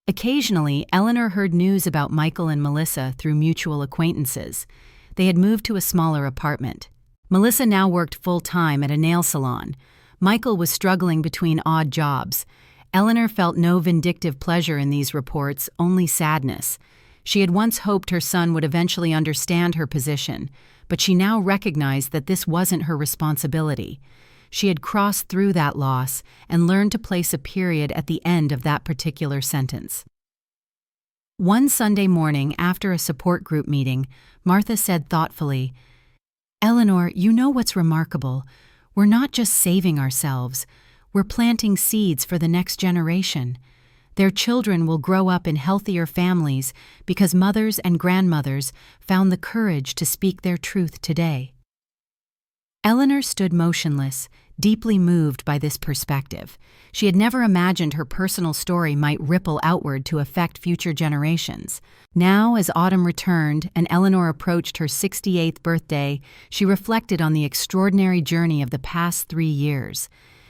Occasionally, Eleanor heard news about Michael and Melissa through mutual acquaintances. They had moved to a smaller apartment. Melissa now worked full-time at a nail salon. Michael was struggling between odd jobs. Eleanor felt no vindictive pleasure in these reports, only sadness. She had once hoped her son would eventually understand her position, but she now recognized that this wasn't her responsibility. She had crossed through that loss and learned to place a period at the end of that particular sentence. One Sunday morning, after a support group meeting, Martha said thoughtfully, "Eleanor, you know what's remarkable? We're not just saving ourselves. We're planting seeds for the next generation. Their children will grow up in healthier families because mothers and grandmothers found the courage to speak their truth today. Eleanor stood motionless, deeply moved by this perspective. She had never imagined her personal story might ripple outward to affect future generations. Now, as autumn returned and Eleanor approached her 68th birthday, she reflected on the extraordinary journey of the past 3 years.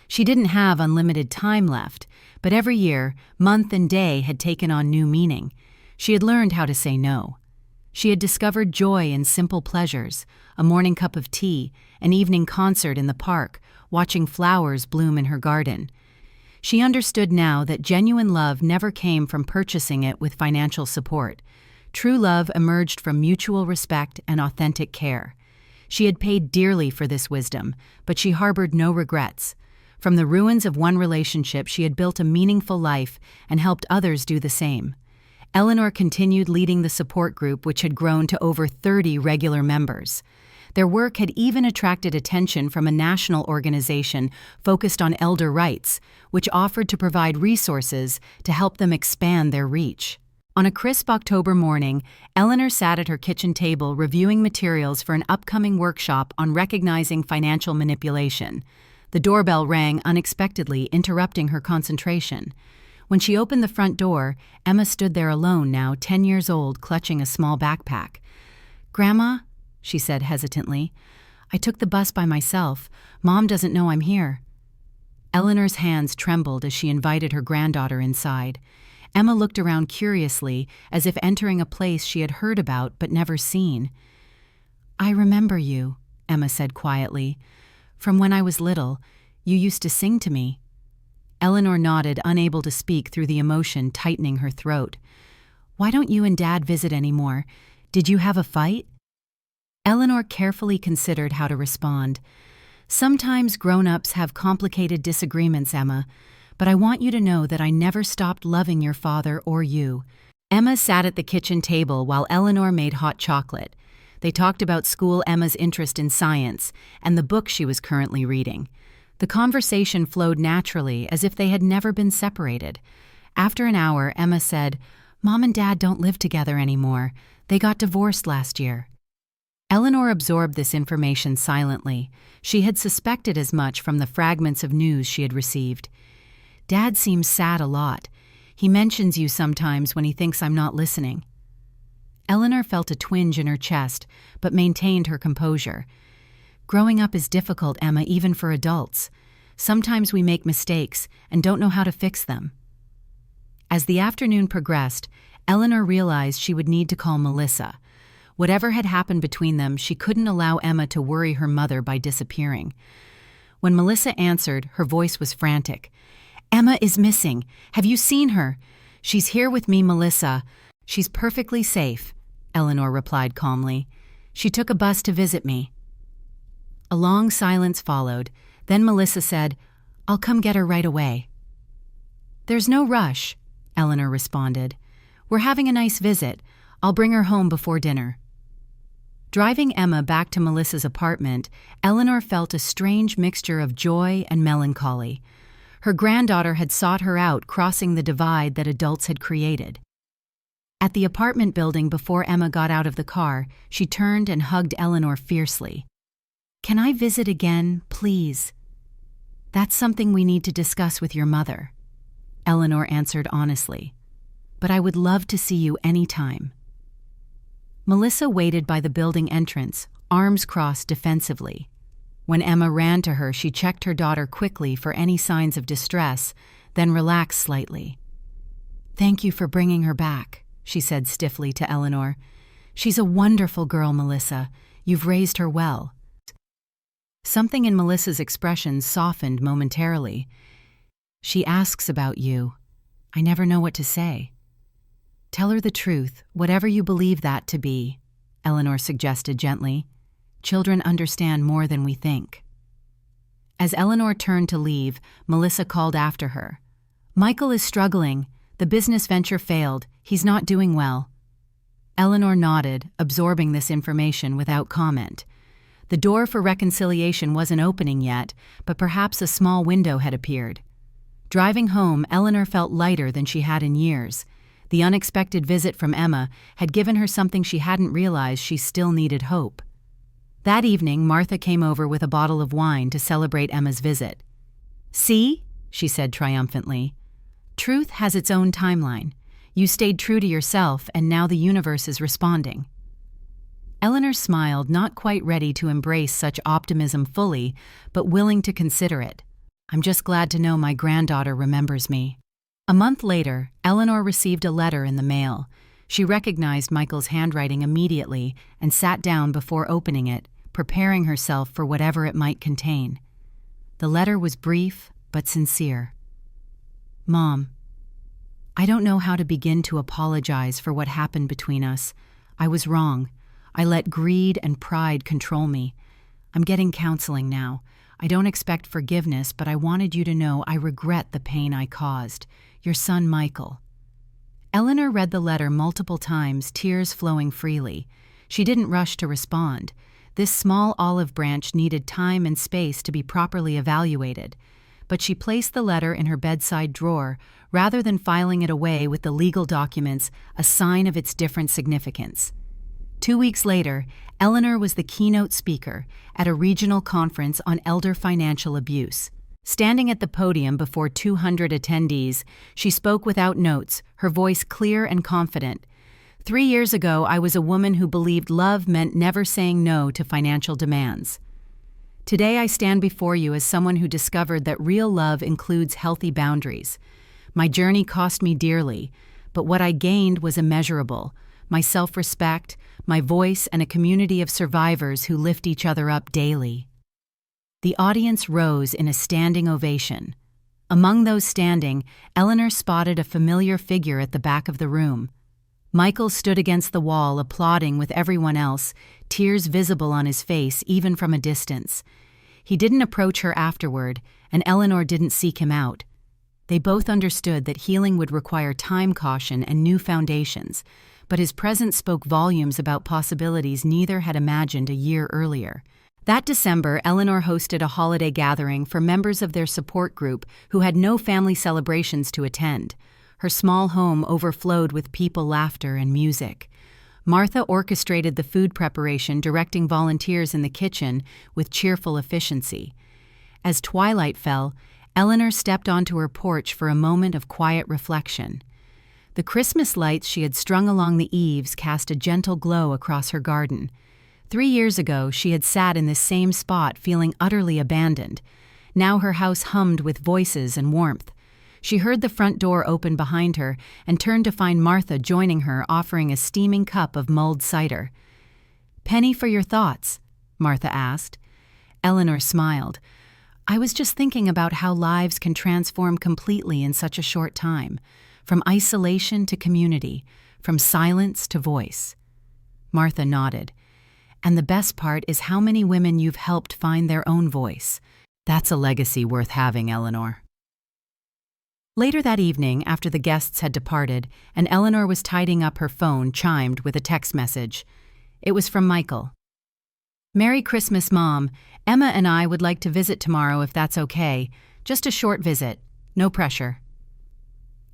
She didn't have unlimited time left, but every year, month and day had taken on new meaning. She had learned how to say no. She had discovered joy in simple pleasures, a morning cup of tea, an evening concert in the park, watching flowers bloom in her garden. She understood now that genuine love never came from purchasing it with financial support. True love emerged from mutual respect and authentic care. She had paid dearly for this wisdom, but she harbored no regrets. From the ruins of one relationship, she had built a meaningful life and helped others do the same. Eleanor continued leading the support group, which had grown to over 30 regular members. Their work had even attracted attention from a national organization focused on elder rights, which offered to provide resources to help them expand their reach. On a crisp October morning, Eleanor sat at her kitchen table reviewing materials for an upcoming workshop on recognizing financial manipulation. The doorbell rang unexpectedly, interrupting her concentration. When she opened the front door, Emma stood there alone, now 10 years old, clutching a small backpack. "Grandma," she said hesitantly, "I took the bus by myself. Mom doesn't know I'm here." Eleanor's hands trembled as she invited her granddaughter inside. Emma looked around curiously, as if entering a place she had heard about but never seen. "I remember you," Emma said quietly. "From when I was little, you used to sing to me." Eleanor nodded, unable to speak through the emotion tightening her throat. "Why don't you and Dad visit anymore? Did you have a fight?" Eleanor carefully considered how to respond. "Sometimes grown-ups have complicated disagreements, Emma, but I want you to know that I never stopped loving your father or you." Emma sat at the kitchen table while Eleanor made hot chocolate. They talked about school, Emma's interest in science, and the book she was currently reading. The conversation flowed naturally, as if they had never been separated. After an hour, Emma said, "Mom and Dad don't live together anymore. They got divorced last year." Eleanor absorbed this information silently. She had suspected as much from the fragments of news she had received. "Dad seems sad a lot. He mentions you sometimes when he thinks I'm not listening." Eleanor felt a twinge in her chest, but maintained her composure. "Growing up is difficult, Emma, even for adults. Sometimes we make mistakes and don't know how to fix them." As the afternoon progressed, Eleanor realized she would need to call Melissa. Whatever had happened between them, she couldn't allow Emma to worry her mother by disappearing. When Melissa answered, her voice was frantic. "Emma is missing. Have you seen her?" "She's here with me, Melissa. She's perfectly safe," Eleanor replied calmly. "She took a bus to visit me." A long silence followed. Then Melissa said, "I'll come get her right away." "There's no rush," Eleanor responded. "We're having a nice visit. I'll bring her home before dinner." Driving Emma back to Melissa's apartment, Eleanor felt a strange mixture of joy and melancholy. Her granddaughter had sought her out, crossing the divide that adults had created. At the apartment building before Emma got out of the car, she turned and hugged Eleanor fiercely. "Can I visit again, please?" "That's something we need to discuss with your mother," Eleanor answered honestly. "But I would love to see you anytime." Melissa waited by the building entrance, arms crossed defensively. When Emma ran to her, she checked her daughter quickly for any signs of distress, then relaxed slightly. "Thank you for bringing her back," she said stiffly to Eleanor. "She's a wonderful girl, Melissa. You've raised her well." Something in Melissa's expression softened momentarily. "She asks about you. I never know what to say." "Tell her the truth, whatever you believe that to be," Eleanor suggested gently. "Children understand more than we think." As Eleanor turned to leave, Melissa called after her. "Michael is struggling. The business venture failed. He's not doing well." Eleanor nodded, absorbing this information without comment. The door for reconciliation wasn't opening yet, but perhaps a small window had appeared. Driving home, Eleanor felt lighter than she had in years. The unexpected visit from Emma had given her something she hadn't realized: she still needed hope. That evening, Martha came over with a bottle of wine to celebrate Emma's visit. "See?" she said triumphantly. "Truth has its own timeline. You stayed true to yourself, and now the universe is responding." Eleanor smiled, not quite ready to embrace such optimism fully, but willing to consider it. "I'm just glad to know my granddaughter remembers me." A month later, Eleanor received a letter in the mail. She recognized Michael's handwriting immediately and sat down before opening it, preparing herself for whatever it might contain. The letter was brief but sincere. "Mom, I don't know how to begin to apologize for what happened between us. I was wrong. I let greed and pride control me. I'm getting counseling now. I don't expect forgiveness, but I wanted you to know I regret the pain I caused. Your son, Michael." Eleanor read the letter multiple times, tears flowing freely. She didn't rush to respond. This small olive branch needed time and space to be properly evaluated. But she placed the letter in her bedside drawer rather than filing it away with the legal documents, a sign of its different significance. 2 weeks later, Eleanor was the keynote speaker at a regional conference on elder financial abuse. Standing at the podium before 200 attendees, she spoke without notes, her voice clear and confident. 3 years ago, I was a woman who believed love meant never saying no to financial demands. Today, I stand before you as someone who discovered that real love includes healthy boundaries. My journey cost me dearly, but what I gained was immeasurable: my self-respect, my voice, and a community of survivors who lift each other up daily. The audience rose in a standing ovation. Among those standing, Eleanor spotted a familiar figure at the back of the room. Michael stood against the wall, applauding with everyone else, tears visible on his face even from a distance. He didn't approach her afterward, and Eleanor didn't seek him out. They both understood that healing would require time, caution, and new foundations, but his presence spoke volumes about possibilities neither had imagined a year earlier. That December, Eleanor hosted a holiday gathering for members of their support group who had no family celebrations to attend. Her small home overflowed with people, laughter, and music. Martha orchestrated the food preparation, directing volunteers in the kitchen with cheerful efficiency. As twilight fell, Eleanor stepped onto her porch for a moment of quiet reflection. The Christmas lights she had strung along the eaves cast a gentle glow across her garden. 3 years ago, she had sat in this same spot feeling utterly abandoned. Now her house hummed with voices and warmth. She heard the front door open behind her and turned to find Martha joining her, offering a steaming cup of mulled cider. "Penny for your thoughts?" Martha asked. Eleanor smiled. "I was just thinking about how lives can transform completely in such a short time, from isolation to community, from silence to voice." Martha nodded. "And the best part is how many women you've helped find their own voice. That's a legacy worth having, Eleanor." Later that evening, after the guests had departed, and Eleanor was tidying up, her phone chimed with a text message. It was from Michael. "Merry Christmas, Mom. Emma and I would like to visit tomorrow if that's okay. Just a short visit. No pressure."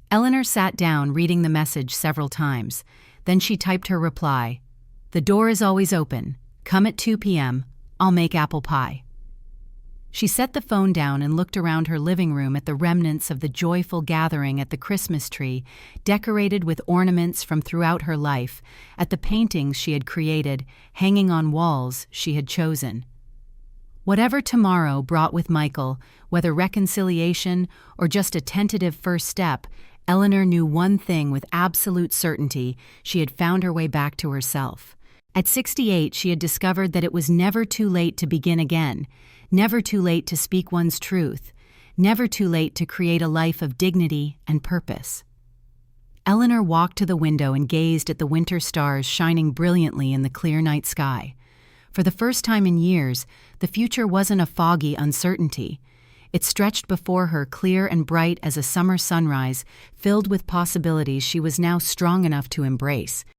Eleanor sat down, reading the message several times. Then she typed her reply. "The door is always open. Come at 2 p.m. I'll make apple pie." She set the phone down and looked around her living room at the remnants of the joyful gathering, at the Christmas tree, decorated with ornaments from throughout her life, at the paintings she had created, hanging on walls she had chosen. Whatever tomorrow brought with Michael, whether reconciliation or just a tentative first step, Eleanor knew one thing with absolute certainty: she had found her way back to herself. At 68, she had discovered that it was never too late to begin again, never too late to speak one's truth, never too late to create a life of dignity and purpose. Eleanor walked to the window and gazed at the winter stars shining brilliantly in the clear night sky. For the first time in years, the future wasn't a foggy uncertainty. It stretched before her, clear and bright as a summer sunrise, filled with possibilities she was now strong enough to embrace.